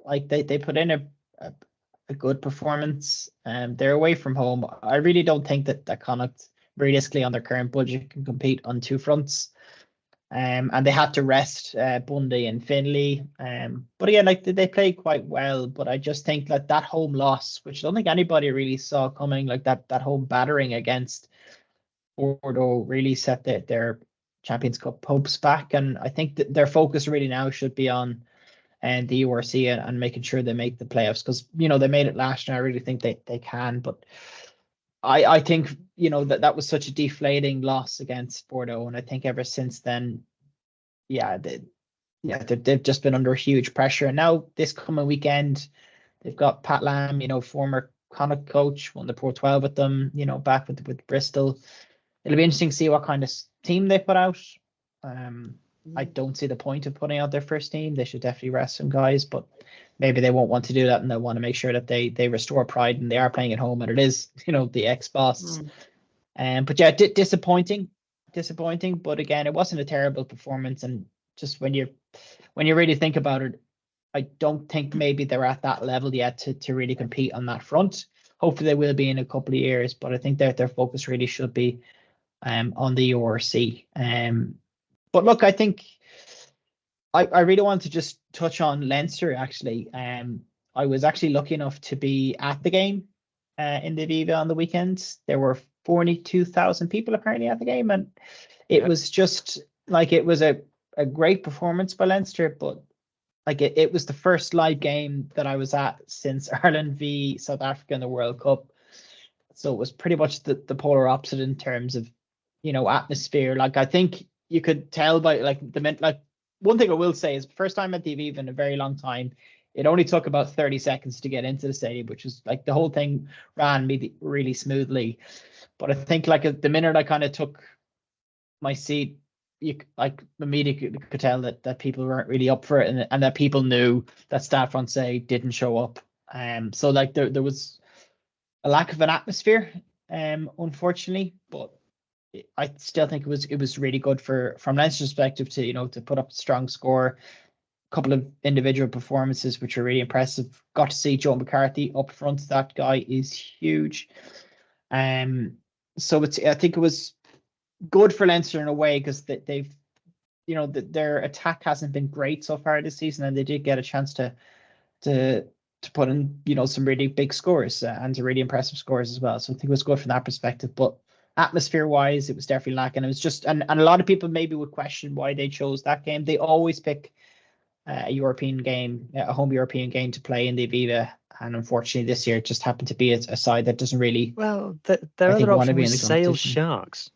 They put in a good performance. They're away from home. I really don't think that Connacht, realistically on their current budget, can compete on two fronts. And they had to rest Bundy and Finlay. But again, they played quite well. But I just think that home loss, which I don't think anybody really saw coming, like that home battering against Bordeaux, really set their Champions Cup hopes back. And I think that their focus really now should be on the URC and making sure they make the playoffs, because they made it last year. I really think they can, but I think that was such a deflating loss against Bordeaux, and I think ever since then, they've just been under huge pressure. And now this coming weekend, they've got Pat Lam, former Connacht coach, won the Pro 12 with them, back with Bristol. It'll be interesting to see what kind of team they put out. I don't see the point of putting out their first team. They should definitely rest some guys, but maybe they won't want to do that, and they'll want to make sure that they restore pride, and they are playing at home, and it is, the ex-boss. But yeah, disappointing. But again, it wasn't a terrible performance, and just when you really think about it, I don't think maybe they're at that level yet to really compete on that front. Hopefully they will be in a couple of years, but I think that their focus really should be on the URC. But look, I think I really want to just touch on Leinster, actually. I was actually lucky enough to be at the game in the Aviva on the weekend. There were 42,000 people apparently at the game, and it was just it was a great performance by Leinster, but it was the first live game that I was at since Ireland v South Africa in the World Cup. So it was pretty much the polar opposite in terms of atmosphere. I think you could tell by one thing I will say is, first time at the Aviva in a very long time, it only took about 30 seconds to get into the stadium, which was the whole thing ran really smoothly. But I think the minute I kind of took my seat, you immediately could tell that people weren't really up for it, and that people knew that Stade Francais didn't show up. So there was a lack of an atmosphere, unfortunately, but I still think it was really good from Leinster's perspective to put up a strong score. A couple of individual performances which are really impressive. Got to see Joe McCarthy up front. That guy is huge. So I think it was good for Leinster in a way, because they've their attack hasn't been great so far this season, and they did get a chance to put in some really big scores and some really impressive scores as well. So I think it was good from that perspective. But atmosphere wise, it was definitely lacking. It was just, and a lot of people maybe would question why they chose that game. They always pick a European game, a home European game to play in the Aviva, and unfortunately this year it just happened to be a side that doesn't really. Well, their other option was Sale Sharks.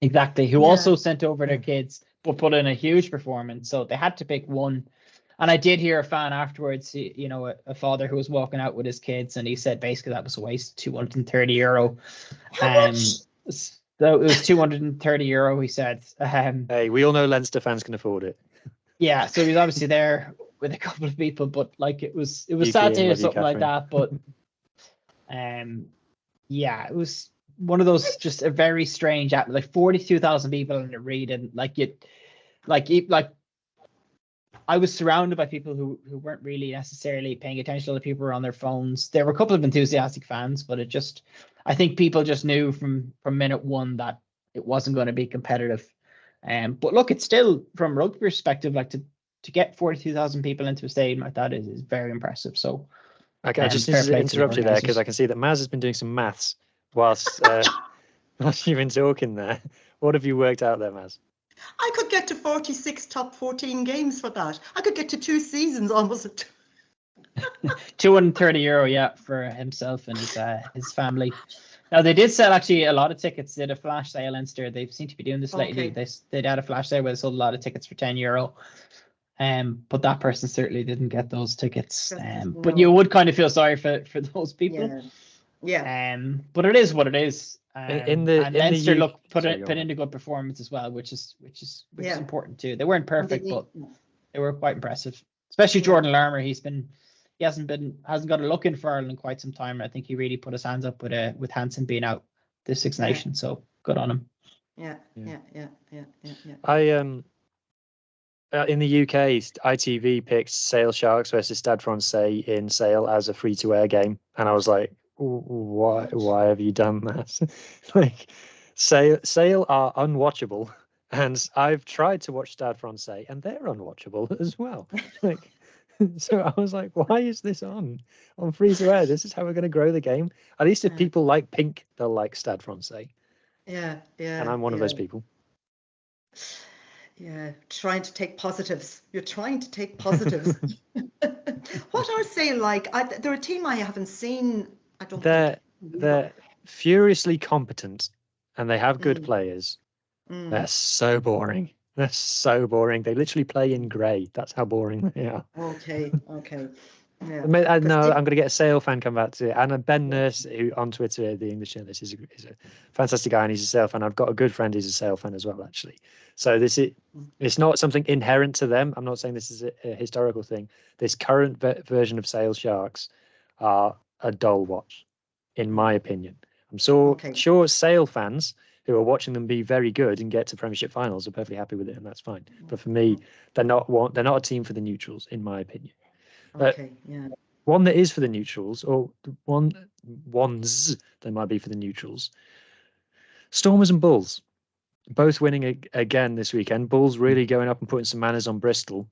Exactly, who also sent over their kids but put in a huge performance. So they had to pick one. And I did hear a fan afterwards, a father who was walking out with his kids, and he said basically that was a waste, €230. How much? So it was €230, he said. Hey, we all know Leinster fans can afford it. Yeah, so he was obviously there with a couple of people, but it was sad to hear something like that. But it was one of those, just a very strange 42,000 people in the read, and I was surrounded by people who weren't really necessarily paying attention. Other people were on their phones. There were a couple of enthusiastic fans, but I think people just knew from minute one that it wasn't going to be competitive. But look, it's still, from a rugby perspective, like to get 42,000 people into a stadium like that is very impressive. So okay, I just need to interrupt you there because I can see that Maz has been doing some maths whilst you've been talking there. What have you worked out there, Maz? I could get to 46 top 14 games for that. I could get to 2 seasons almost. €230, yeah, for himself and his family. Now, they did sell actually a lot of tickets. They did a flash sale, Leinster. They seem to be doing this lately. They had a flash sale where they sold a lot of tickets for €10. But that person certainly didn't get those tickets. But you would kind of feel sorry for those people. Yeah. But it is what it is. And Leinster put in a good performance as well, which is important too. They weren't perfect, but they were quite impressive. Especially Jordan Larmour. He hasn't got a look in for Ireland in quite some time. I think he really put his hands up with Hansen being out this Six Nations. So good on him. Yeah. I in the UK, ITV picked Sale Sharks versus Stade Francais in Sale as a free-to-air game, and I was like, why have you done that? Like, Sale are unwatchable, and I've tried to watch Stade Francais, and they're unwatchable as well. Like, so I was like, why is this on free-to-air? This is how we're going to grow the game. At least if people like pink, they'll like Stade Francais. Yeah. And I'm one of those people. Yeah, trying to take positives. You're trying to take positives. What are Sale like? They're a team I haven't seen. They're furiously competent, and they have good players. They're so boring. They're so boring. They literally play in grey. That's how boring they are. Okay. Yeah. No, I'm going to get a Sale fan come back to it. And Ben Nurse, who on Twitter, the English journalist, is a fantastic guy, and he's a Sale fan. I've got a good friend who's a Sale fan as well, actually. So it's not something inherent to them. I'm not saying this is a historical thing. This current version of Sale Sharks are a dull watch, in my opinion. I'm sure Sale fans who are watching them be very good and get to Premiership finals are perfectly happy with it, and that's fine. But for me, they're not a team for the neutrals, in my opinion. One that is for the neutrals, or ones that might be for the neutrals. Stormers and Bulls, both winning again this weekend. Bulls really going up and putting some manners on Bristol,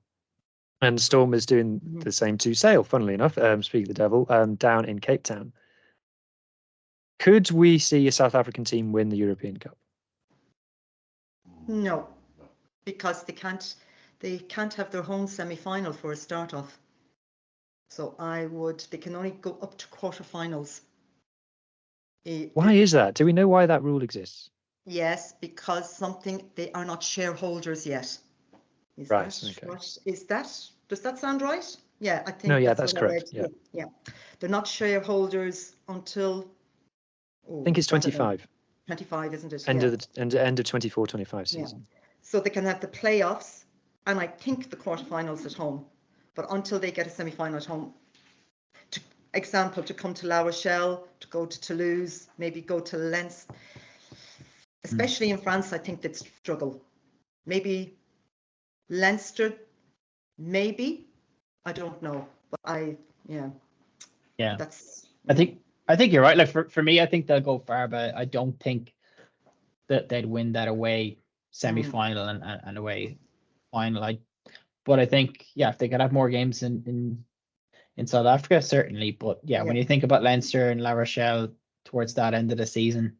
and Stormers doing the same to Sale. Funnily enough, speak of the devil, down in Cape Town. Could we see a South African team win the European Cup? No, because they can't have their home semi-final for a start off. So they can only go up to quarterfinals. Why is that? Do we know why that rule exists? Yes, because they are not shareholders yet. Does that sound right? Yeah, I think. No, yeah, that's correct. Yeah. They're not shareholders until. I think it's 25. 25, isn't it? End of 24-25 season. Yeah. So they can have the playoffs, and I think the quarterfinals at home. But until they get a semi-final at home, to come to La Rochelle, to go to Toulouse, maybe go to Lens, especially in France, I think they'd struggle. Maybe Leinster, maybe, I don't know, but I think you're right. Like for me, I think they'll go far, but I don't think that they'd win that away semi-final and away final. But I think, if they could have more games in South Africa, certainly. But when you think about Leinster and La Rochelle towards that end of the season,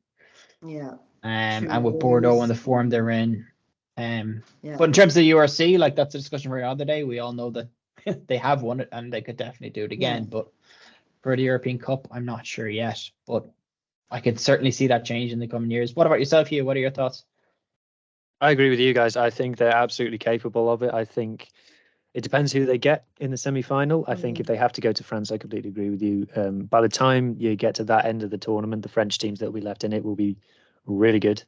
and with Bordeaux and the form they're in, but in terms of the URC, like that's a discussion for the other day. We all know that they have won it and they could definitely do it again. But for the European Cup, I'm not sure yet. But I could certainly see that change in the coming years. What about yourself, Hugh? What are your thoughts? I agree with you guys. I think they're absolutely capable of it. I think it depends who they get in the semi-final. I think if they have to go to France, I completely agree with you. By the time you get to that end of the tournament, the French teams that will be left in it will be really good.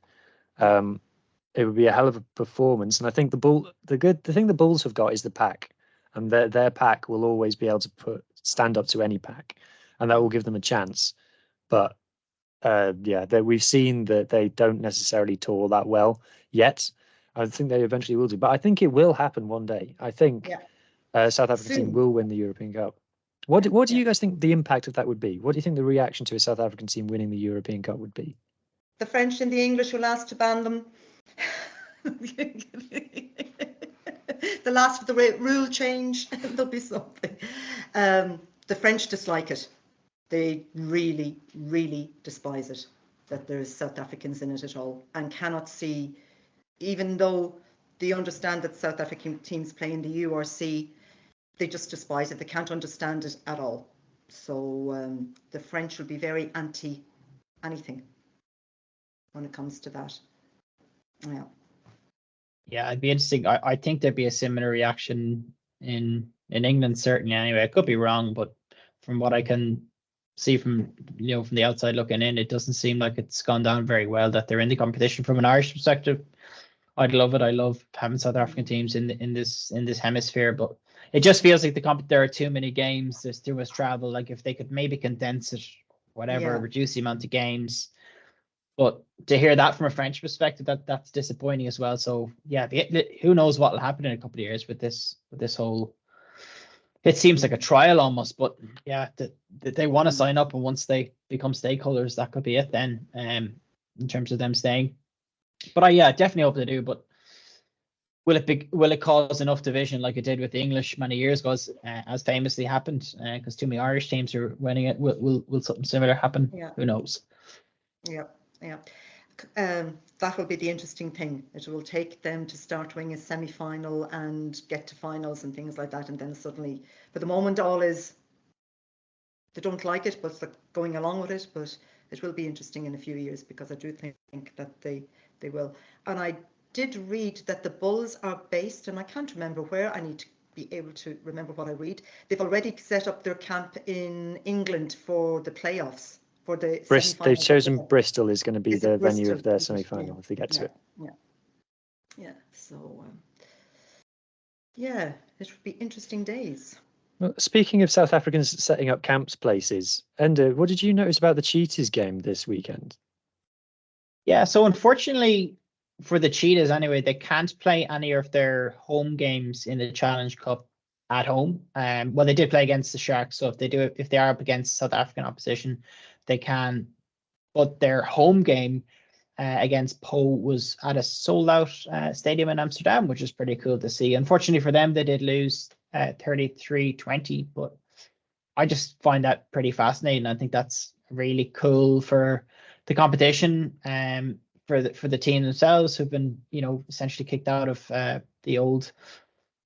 It would be a hell of a performance. And I think the thing the Bulls have got is the pack, and their pack will always be able to stand up to any pack, and that will give them a chance. But we've seen that they don't necessarily tour that well yet. I think they eventually will do, but I think it will happen one day. I think South African team Soon. will win the European Cup. What do you guys think the impact of that would be? What do you think the reaction to a South African team winning the European Cup would be? The French and the English will ask to ban them. The last of the rule change, there'll be something. The French dislike it. They really, really despise it, that there's South Africans in it at all, and cannot see, even though they understand that South African teams play in the URC, they just despise it. They can't understand it at all. So the French will be very anti anything when it comes to that. Yeah. Yeah, it'd be interesting. I think there'd be a similar reaction in England, certainly. Anyway, I could be wrong, but from what I can see from from the outside looking in, it doesn't seem like it's gone down very well that they're in the competition. From an Irish perspective, I'd love it. I love having South African teams in this hemisphere, but it just feels like there are too many games. There's too much travel. Like if they could maybe condense it, whatever, reduce the amount of games. But to hear that from a French perspective, that's disappointing as well. So yeah, who knows what will happen in a couple of years with this whole. It seems like a trial almost, but yeah, they want to sign up, and once they become stakeholders, that could be it then. In terms of them staying, but I definitely hope they do. But will it cause enough division like it did with the English many years ago, as famously happened? Because too many Irish teams are winning it. Will something similar happen? Yeah. Who knows? Yeah. That will be the interesting thing. It will take them to start winning a semi-final and get to finals and things like that, and then suddenly, for the moment, all is they don't like it, but they're going along with it. But it will be interesting in a few years, because I do think that they will. And I did read that the Bulls are based, and I can't remember where. I need to be able to remember what I read. They've already set up their camp in England for the playoffs. For the They've chosen Bristol is going to be the venue of their semi-final if they get to it. Yeah. So, it would be interesting days. Well, speaking of South Africans setting up camps places, Enda, what did you notice about the Cheetahs game this weekend? Yeah, so unfortunately for the Cheetahs anyway, they can't play any of their home games in the Challenge Cup at home. Well, they did play against the Sharks, so if they are up against South African opposition, they can. But their home game against Po was at a sold-out stadium in Amsterdam, which is pretty cool to see. Unfortunately for them, they did lose 33-20, but I just find that pretty fascinating. I think that's really cool for the competition, for the team themselves, who've been essentially kicked out of the old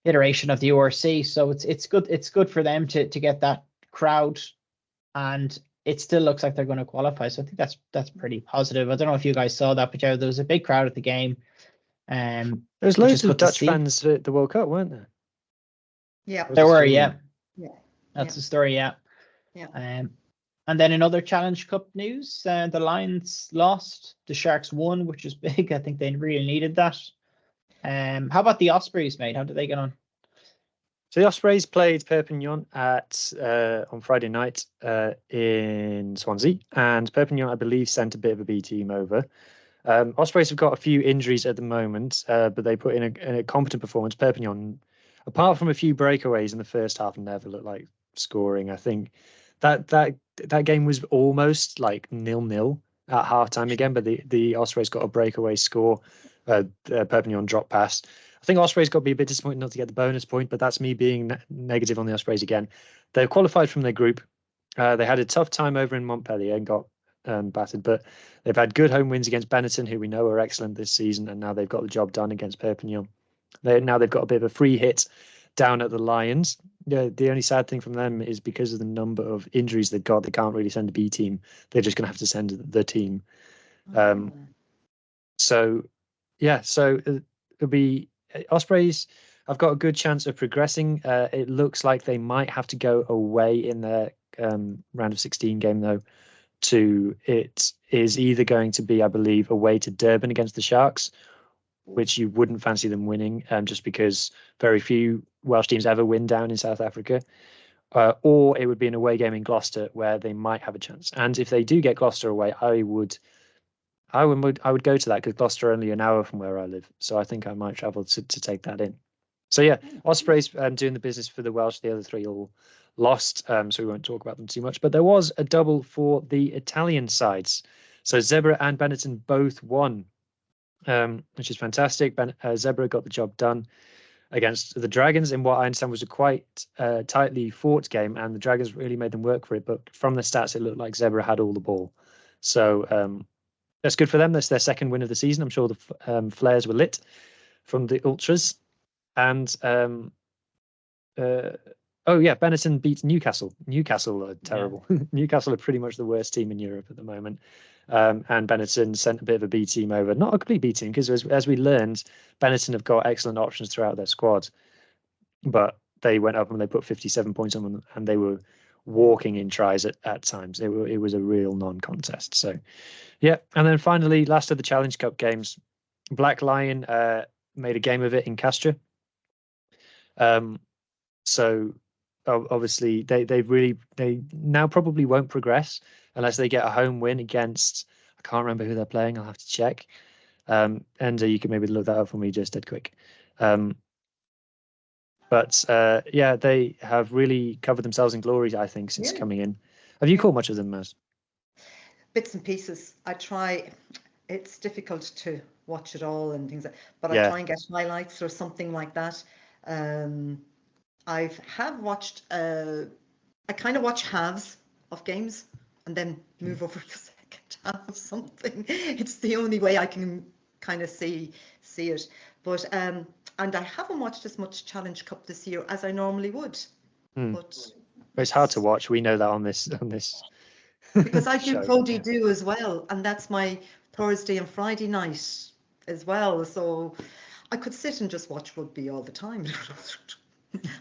iteration of the URC. So it's good for them to get that crowd, and it still looks like they're going to qualify. So I think that's pretty positive. I don't know if you guys saw that, but there was a big crowd at the game. There's loads of Dutch fans at the World Cup, weren't there? Yeah, there were. Yeah, that's the story. Yeah. And then in other Challenge Cup news, the Lions lost, the Sharks won, which is big. I think they really needed that. How about the Ospreys, mate? How did they get on? So the Ospreys played Perpignan on Friday night in Swansea, and Perpignan, I believe, sent a bit of a B team over. Ospreys have got a few injuries at the moment, but they put in a competent performance. Perpignan, apart from a few breakaways in the first half, never looked like scoring. I think that game was almost like 0-0 at halftime again, but the Ospreys got a breakaway score. Perpignan dropped past. I think Ospreys got to be a bit disappointed not to get the bonus point, but that's me being negative on the Ospreys again. They're qualified from their group. They had a tough time over in Montpellier and got battered, but they've had good home wins against Benetton, who we know are excellent this season, and now they've got the job done against Perpignan. Now they've got a bit of a free hit down at the Lions. The only sad thing from them is because of the number of injuries they've got, they can't really send a B team. They're just going to have to send the team. So it'll be Ospreys. I've got a good chance of progressing. It looks like they might have to go away in their round of 16 game, though. It is either going to be, I believe, away to Durban against the Sharks, which you wouldn't fancy them winning, just because very few Welsh teams ever win down in South Africa, or it would be an away game in Gloucester where they might have a chance. And if they do get Gloucester away, I would go to that, because Gloucester are only an hour from where I live, so I think I might travel to take that in. So yeah, Ospreys doing the business for the Welsh. The other three all lost, so we won't talk about them too much. But there was a double for the Italian sides. So Zebra and Benetton both won, which is fantastic. Zebra got the job done against the Dragons in what I understand was a quite tightly fought game, and the Dragons really made them work for it. But from the stats, it looked like Zebra had all the ball. So that's good for them. That's their second win of the season. I'm sure the flares were lit from the Ultras. And oh yeah, Benetton beat Newcastle. Newcastle are terrible. Yeah. Newcastle are pretty much the worst team in Europe at the moment. And Benetton sent a bit of a B team over. Not a complete B team, because as we learned, Benetton have got excellent options throughout their squad. But they went up and they put 57 points on them, and they were walking in tries at times. It was a real non-contest. So yeah, and then finally, last of the Challenge Cup games, Black Lion made a game of it in Castres. So obviously they now probably won't progress unless they get a home win against, I can't remember who they're playing, I'll have to check. Enda, you can maybe look that up for me just dead quick. But yeah, they have really covered themselves in glory, I think, since coming in. Have you caught much of them, Maz? Bits and pieces. I try. It's difficult to watch it all and things, but I try and get highlights or something like that. I have watched. I kind of watch halves of games and then move over to the second half of something. It's the only way I can kind of see it. But and I haven't watched as much Challenge Cup this year as I normally would. But it's hard to watch. We know that on this. Because I do Cody Do as well, and that's my Thursday and Friday night as well. So I could sit and just watch rugby all the time.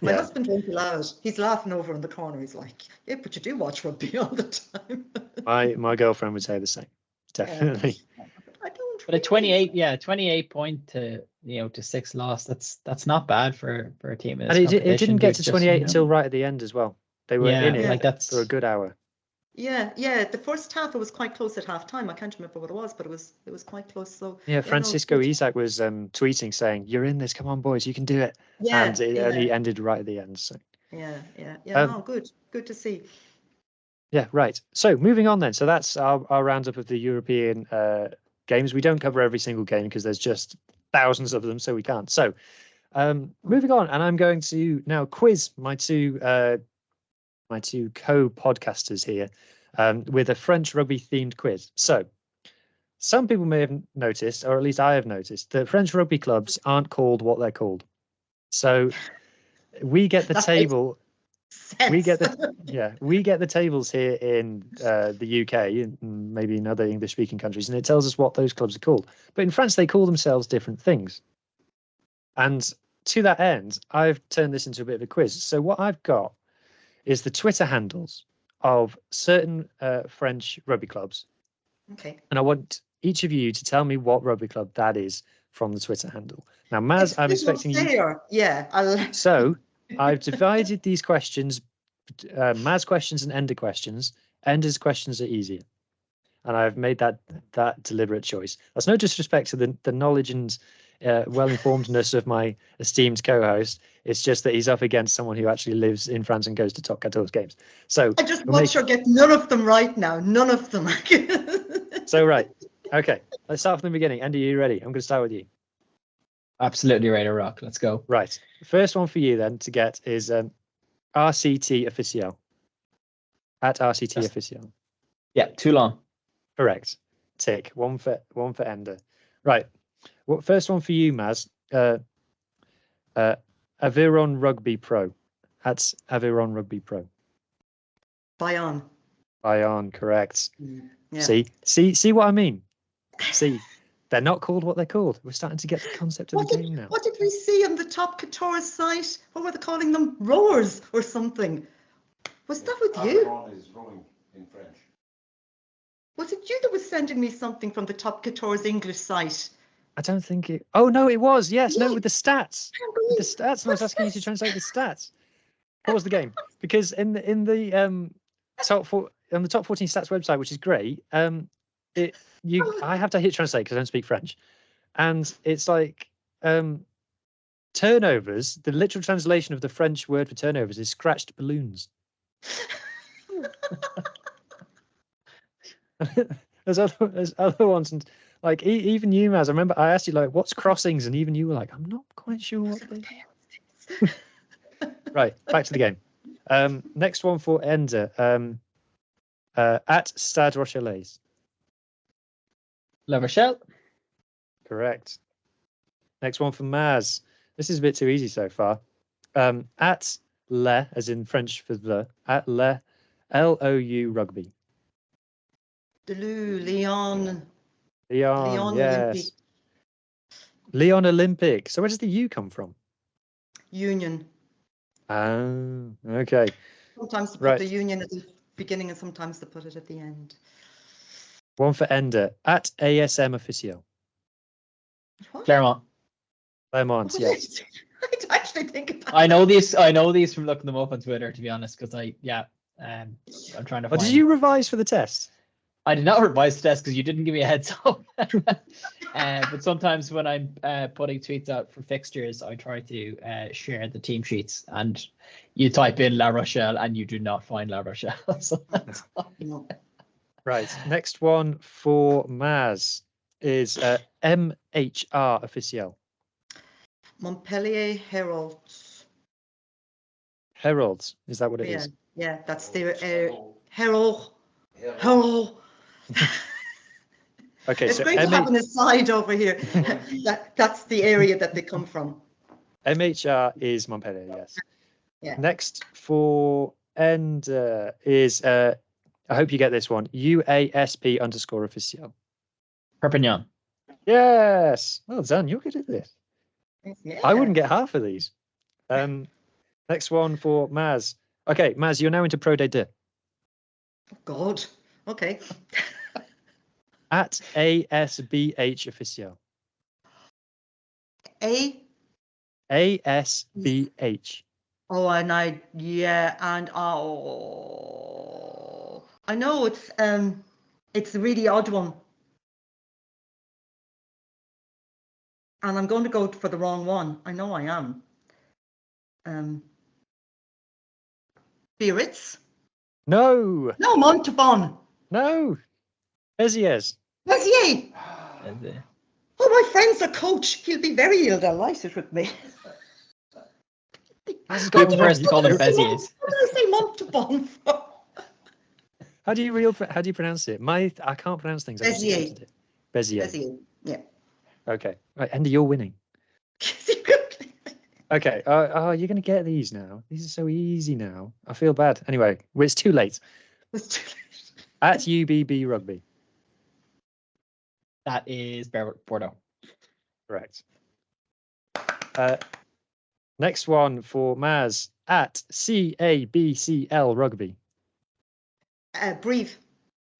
My husband won't allow it. He's laughing over in the corner. He's like, "Yeah, but you do watch rugby all the time." my girlfriend would say the same. Definitely. Yeah. I don't. But a 28 point to 6 loss. That's not bad for a team. And it didn't get to 28 until right at the end as well. They were in it for a good hour. Yeah. The first half, it was quite close at half time. I can't remember what it was, but it was quite close. So Francisco Isak was tweeting saying, "You're in this. Come on, boys, you can do it." And it only ended right at the end. So good to see. Yeah, right. So moving on then. So that's our roundup of the European games. We don't cover every single game because there's just thousands of them, so we can't. So moving on, and I'm going to now quiz my two co-podcasters here with a French rugby themed quiz. So some people may have noticed, or at least I have noticed, that French rugby clubs aren't called what they're called. So we get the table. We get the tables here in the UK and maybe in other English-speaking countries, and it tells us what those clubs are called. But in France, they call themselves different things. And to that end, I've turned this into a bit of a quiz. So what I've got is the Twitter handles of certain French rugby clubs. Okay. And I want each of you to tell me what rugby club that is from the Twitter handle. Now, Maz, I'm expecting you. Yeah. So I've divided these questions, Maz questions and Enda questions. Enda's questions are easier. And I've made that deliberate choice. That's no disrespect to the knowledge and well-informedness of my esteemed co-host. It's just that he's up against someone who actually lives in France and goes to Top 14 games. So I just watch her get none of them right now. None of them. So right. Okay. Let's start from the beginning. Enda, are you ready? I'm going to start with you. Absolutely ready to rock. Let's go. Right. First one for you then to get is RCT Officiel. At RCT Officiel. Yeah, Toulon. Correct. Tick. One for Enda. Right. Well, first one for you, Maz. Aviron Rugby Pro. That's Aviron Rugby Pro. Bayonne, correct. Yeah. See what I mean? See, they're not called what they're called. We're starting to get the concept of the game now. What did we see on the Top 14 site? What were they calling them? Rowers or something? Was that with you? Aviron is rowing in French. Was it you that was sending me something from the Top 14 English site? I don't think it. Oh no, it was. Yes, no, with the stats. With the stats, and I was asking you to translate the stats. What was the game? Because in the top 14 stats website, which is great, I have to hit translate because I don't speak French, and it's like turnovers, the literal translation of the French word for turnovers is scratched balloons. there's other ones, and like even you, Maz, I remember I asked you like, what's crossings, and even you were like, I'm not quite sure what they are. Right, back to the game. Next one for Enda. At Stade Rochelle. La Rochelle. Correct. Next one for Maz. This is a bit too easy so far. At Le, as in French for the, at Le, LOU Rugby. Toulouse, Lyon, Lyon, yes. Olympic Lyon Olympic. So where does the U come from? Union. Oh, okay. Sometimes they put Right. the union at the beginning and sometimes they put it at the end. One for Enda. At ASM Official. What? Claremont. Clermont, yes. I'd actually think about I know these from looking them up on Twitter, to be honest, because I'm trying to Oh, find. did you revise for the test? I did not revise the test because you didn't give me a heads up. But sometimes when I'm putting tweets out for fixtures, I try to share the team sheets, and you type in La Rochelle and you do not find La Rochelle. So that's No. Right. Next one for Maz is MHR Official. Montpellier Heralds. Herald. Is that what it is? Yeah, that's their Herald. Herald. Okay, It's so great to have an aside over here. That's the area that they come from. MHR is Montpellier, yes. Yeah. Next for End is, I hope you get this one, UASP _ official. Perpignan. Yes. Well done. You're good at this. Yeah. I wouldn't get half of these. Next one for Maz. Okay, Maz, you're now into Pro de Deux. Oh, God. Okay. At ASBH Official. ASBH. Oh, and I know it's a really odd one. And I'm going to go for the wrong one. I know I am. Spirits? No. No, Montauban. No. Beziers. Bezier. Oh, my friend's a coach. He'll be very delighted with me. Has Who prefers to call them Beziers? What did I say Montauban for? How do you pronounce it? I can't pronounce things. Bezier. Bezier. Bezier. Yeah. Okay. Right, Andy, you're winning. Okay. You're going to get these now. These are so easy now. I feel bad. Anyway, it's too late. It's too late. At UBB Rugby. That is Bordeaux. Correct. Next one for Maz. At CABCL Rugby. Brief.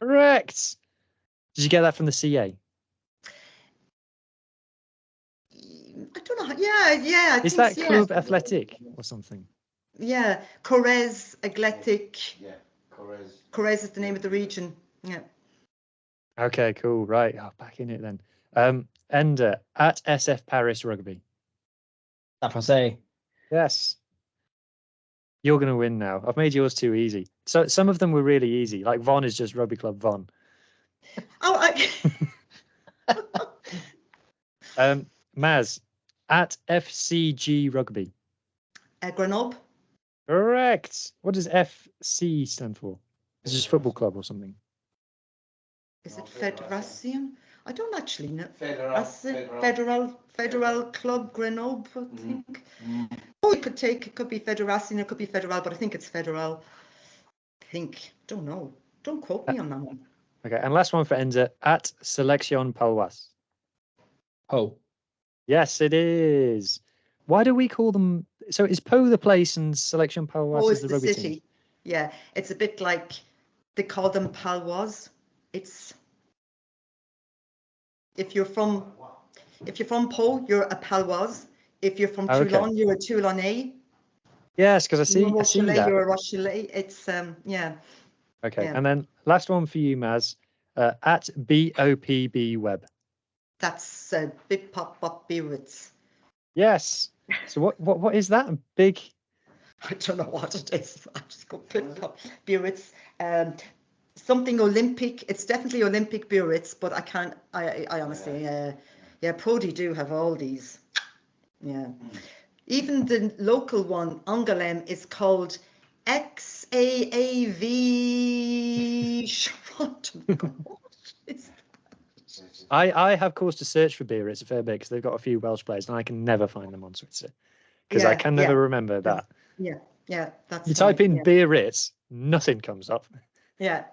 Correct. Did you get that from the CA? I don't know. Yeah. Is that Club Athletic or something? Yeah, Corrèze Athletic. Yeah, Corrèze. Corrèze is the name of the region. Yeah. Okay, cool. Right. Back in it then. Enda. At SF Paris Rugby. San Jose. Yes. You're going to win now. I've made yours too easy. So some of them were really easy. Like Von is just Rugby Club Von. Oh, Maz. At FCG Rugby. Grenoble. Correct. What does FC stand for? Is it just football club or something? Is it Fédération? I don't actually know. Federal. Federal Club Grenoble, I think. Oh, it could be Fédération, it could be Federal, but I think it's Federal. Don't know. Don't quote me on that one. Okay, and last one for Enda. At Sélection Paloise. Oh. Yes, it is. Why do we call them? So is Po the place and Sélection Paloise is It's the the rugby city. team? Yeah, it's a bit like they call them Paloise. It's if you're from Po, you're a Paloise. If you're from Okay. Toulon, you're a Toulonnais. Yes, because I see Rochelle, that. you're a Rochelle. It's yeah. Okay, Yeah. and then last one for you, Maz. At BOPB Web. That's Big Pop Bop Beards. Yes. So what is that? A big... I don't know what it is. I just go pick it up. Biarritz. Something Olympic. It's definitely Olympic Biarritz, but I can't. I honestly, Prodi do have all these. Yeah. Even the local one, Angoulême, is called XAAV. I have caused a search for Biarritz a fair bit because they've got a few Welsh players and I can never find them on Twitter because I can never remember that. Yeah, that's. You type in Biarritz, nothing comes up. Yeah.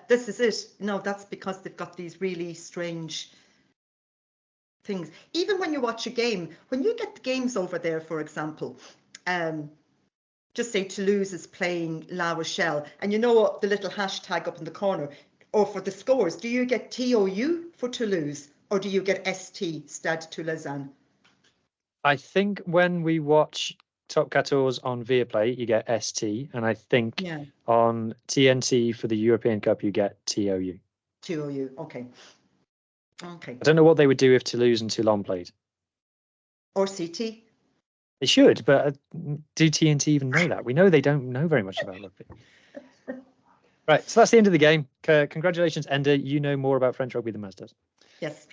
This is it. No, that's because they've got these really strange things. Even when you watch a game, when you get the games over there, for example, just say Toulouse is playing La Rochelle, and you know the little hashtag up in the corner, or for the scores, do you get TOU for Toulouse, or do you get ST, Stade Toulousain? I think when we watch Top 14 on Viaplay, you get ST, and I think on TNT for the European Cup, you get TOU. TOU, okay. I don't know what they would do if Toulouse and Toulon played. Or CT. They should, but do TNT even know that? We know they don't know very much about rugby. Right, so that's the end of the game. Congratulations, Enda. You know more about French rugby than Maz does. Yes.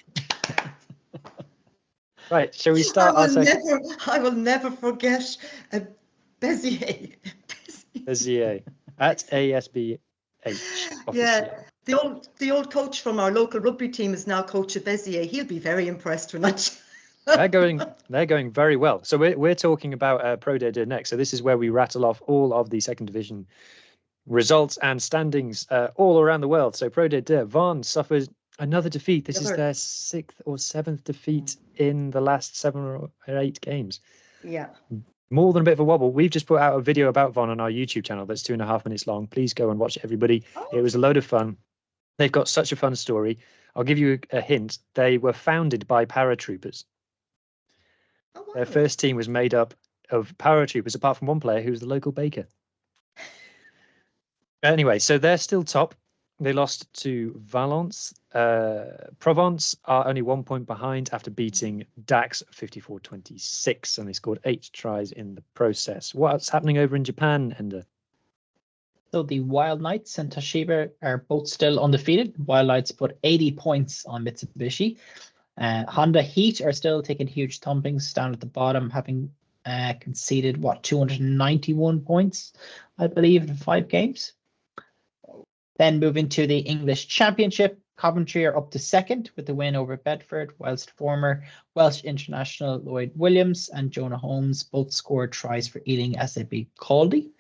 Right, shall we start I will never forget Béziers. Béziers at ASBH. Yeah, the old coach from our local rugby team is now coach of Béziers. He'll be very impressed when they're going very well. So we're talking about Pro D2 next. So this is where we rattle off all of the second division results and standings all around the world. So Pro D2, Vaughan suffers another defeat. This is their 6th or 7th defeat in the last 7 or 8 games. Yeah. More than a bit of a wobble. We've just put out a video about Vaughan on our YouTube channel that's 2.5 minutes long. Please go and watch it, everybody. It was a load of fun. They've got such a fun story. I'll give you a hint. They were founded by paratroopers. Oh, wow. Their first team was made up of paratroopers, apart from one player who was the local baker. Anyway, so they're still top. They lost to Valence. Provence are only 1 point behind after beating Dax 54-26, and they scored 8 tries in the process. What's happening over in Japan, Enda? So the Wild Knights and Toshiba are both still undefeated. Wild Knights put 80 points on Mitsubishi. Honda Heat are still taking huge thumpings down at the bottom, having conceded, 291 points, I believe, in 5 games. Then moving to the English Championship, Coventry are up to 2nd with the win over Bedford, whilst former Welsh international Lloyd Williams and Jonah Holmes both scored tries for Ealing as they beat Caldy.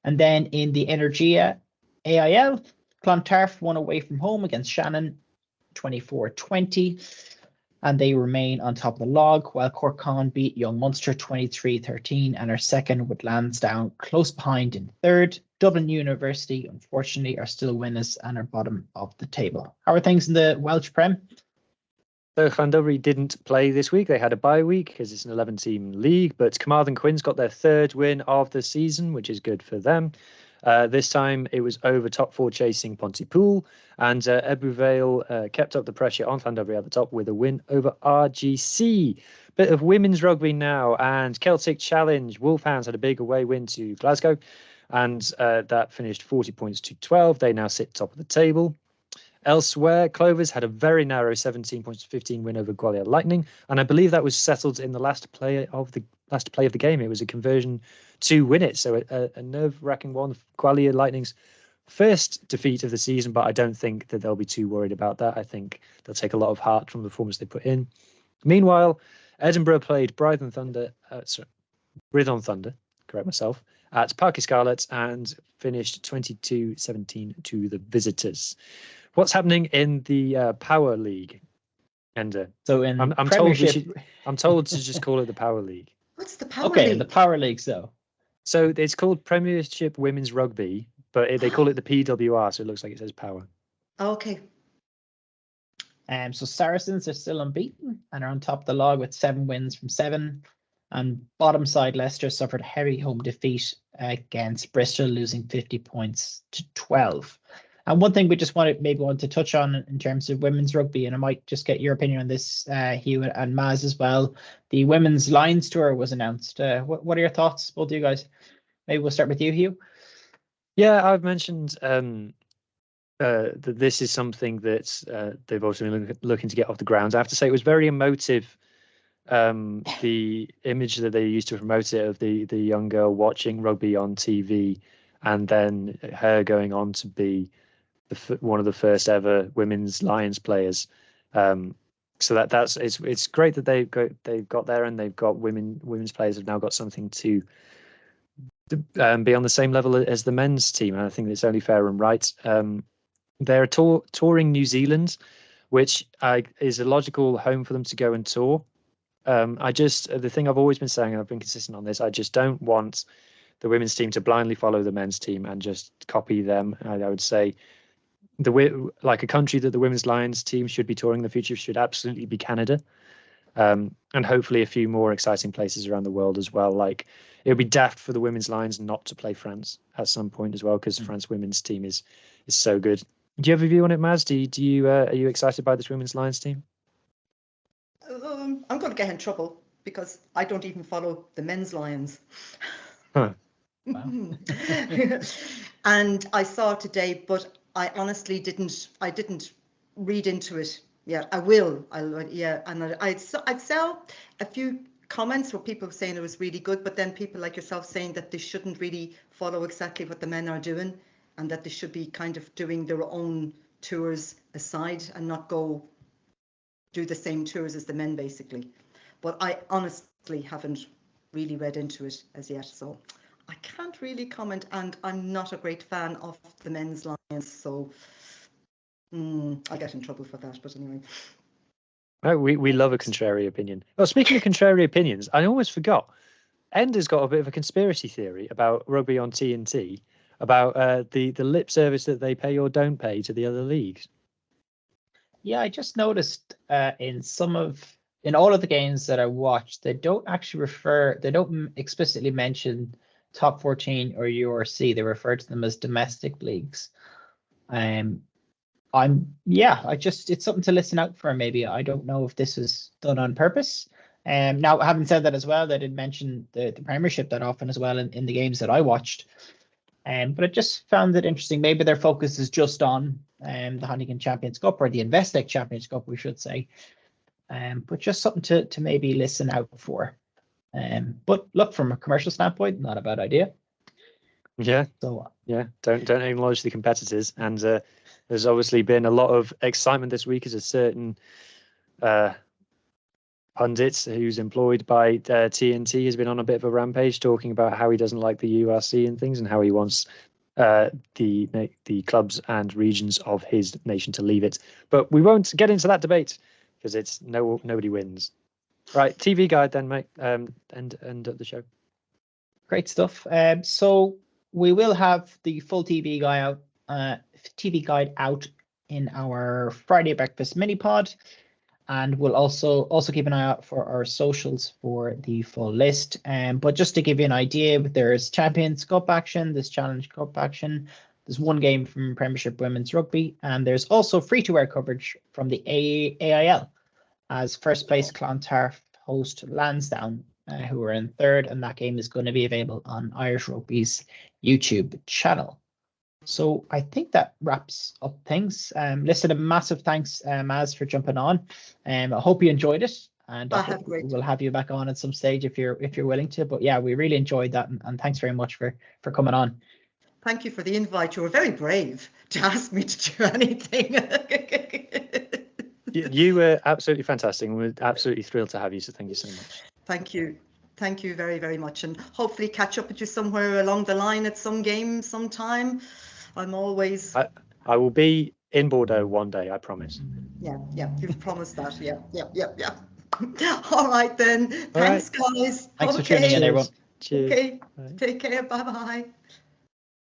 And then in the Energia AIL, Clontarf won away from home against Shannon 24-20, and they remain on top of the log, while Corkon beat Young Munster 23-13 and are 2nd with Lansdowne close behind in 3rd. Dublin University, unfortunately, are still winners and are bottom of the table. How are things in the Welsh Prem? So Llandovery didn't play this week. They had a bye week because it's an 11-team league, but Carmarthen Quins got their 3rd win of the season, which is good for them. This time it was over top 4 chasing Pontypool, and Ebbw Vale kept up the pressure on Llandovery at the top with a win over RGC. Bit of women's rugby now, and Celtic Challenge. Wolfhounds had a big away win to Glasgow, and that finished 40 points to 12. They now sit top of the table. Elsewhere, Clovers had a very narrow 17 points to 15 win over Gwalior Lightning, and I believe that was settled in the last play of the game. It was a conversion to win it, so a nerve-wracking one. Gwalior Lightning's first defeat of the season, but I don't think that they'll be too worried about that. I think they'll take a lot of heart from the performance they put in. Meanwhile, Edinburgh played Brython Thunder, correct myself, at Parky Scarlet and finished 22-17 to the visitors. What's happening in the Power League, Enda? So in I'm told to just call it the Power League. What's the Power League? Okay, the Power League, so it's called Premiership Women's Rugby, but they call it the PWR, so it looks like it says Power. Okay. So Saracens are still unbeaten and are on top of the log with 7 wins from 7. And bottom side Leicester suffered a heavy home defeat against Bristol, losing 50 points to 12. And one thing we just want to touch on in terms of women's rugby, and I might just get your opinion on this, Hugh and Maz as well. The Women's Lions Tour was announced. What are your thoughts, both of you guys? Maybe we'll start with you, Hugh. Yeah, I've mentioned that this is something that they've also been looking to get off the ground. I have to say it was very emotive. The image that they used to promote it of the young girl watching rugby on TV, and then her going on to be one of the first ever women's Lions players. So it's great that they've got there, and they've got women's players have now got something to be on the same level as the men's team, and I think it's only fair and right. They're touring New Zealand, which is a logical home for them to go and tour. The thing I've always been saying, and I've been consistent on this, I just don't want the women's team to blindly follow the men's team and just copy them. I would say like a country that the women's Lions team should be touring in the future should absolutely be Canada, and hopefully a few more exciting places around the world as well. Like it would be daft for the women's Lions not to play France at some point as well, because France women's team is so good. Do you have a view on it, Maz? Are you excited by this women's Lions team? I'm going to get in trouble because I don't even follow the men's Lions. Huh. Wow. And I saw it today, but I honestly didn't read into it. Yeah, I will. I'd saw a few comments where people were saying it was really good, but then people like yourself saying that they shouldn't really follow exactly what the men are doing, and that they should be kind of doing their own tours aside and not go do the same tours as the men, basically. But I honestly haven't really read into it as yet, so I can't really comment, and I'm not a great fan of the men's Lions, so I'll get in trouble for that, but anyway. Oh, we love a contrary opinion. Well, speaking of contrary opinions, I almost forgot. Enda's got a bit of a conspiracy theory about rugby on TNT, about the lip service that they pay or don't pay to the other leagues. Yeah, I just noticed in all of the games that I watched, they don't explicitly mention top 14 or URC. They refer to them as domestic leagues. It's something to listen out for. Maybe I don't know if this is done on purpose. Now, having said that as well, they did mention the Premiership that often as well in the games that I watched. But I just found it interesting. Maybe their focus is just on the Heineken Champions Cup, or the Investec Champions Cup, we should say. But just something to maybe listen out for. But look, from a commercial standpoint, not a bad idea. Yeah. So yeah, don't acknowledge the competitors. And there's obviously been a lot of excitement this week as a certain pundit who's employed by TNT has been on a bit of a rampage, talking about how he doesn't like the URC and things, and how he wants the clubs and regions of his nation to leave it. But we won't get into that debate because it's nobody wins. Right, TV guide then, mate. End of the show. Great stuff. So we will have the full TV guide out in our Friday breakfast mini pod, and we'll also keep an eye out for our socials for the full list. But just to give you an idea, there's Champions Cup action, there's Challenge Cup action, there's one game from Premiership Women's Rugby, and there's also free-to-air coverage from the AIL, as first place Clontarf host Lansdowne, who are in third, and that game is going to be available on Irish Rugby's YouTube channel. So I think that wraps up things. Listen, a massive thanks, Maz, for jumping on. I hope you enjoyed it, and we'll have you back on at some stage if you're willing to. But yeah, we really enjoyed that, and thanks very much for coming on. Thank you for the invite. You were very brave to ask me to do anything. You were absolutely fantastic, and we're absolutely thrilled to have you. So thank you so much. Thank you. Thank you very, very much, and hopefully catch up with you somewhere along the line at some game sometime. I'm always... I will be in Bordeaux one day, I promise. Yeah, you've promised that. Yeah. All right then. Thanks, guys. Thanks for tuning in, everyone. Cheers. Okay, take care. Bye-bye.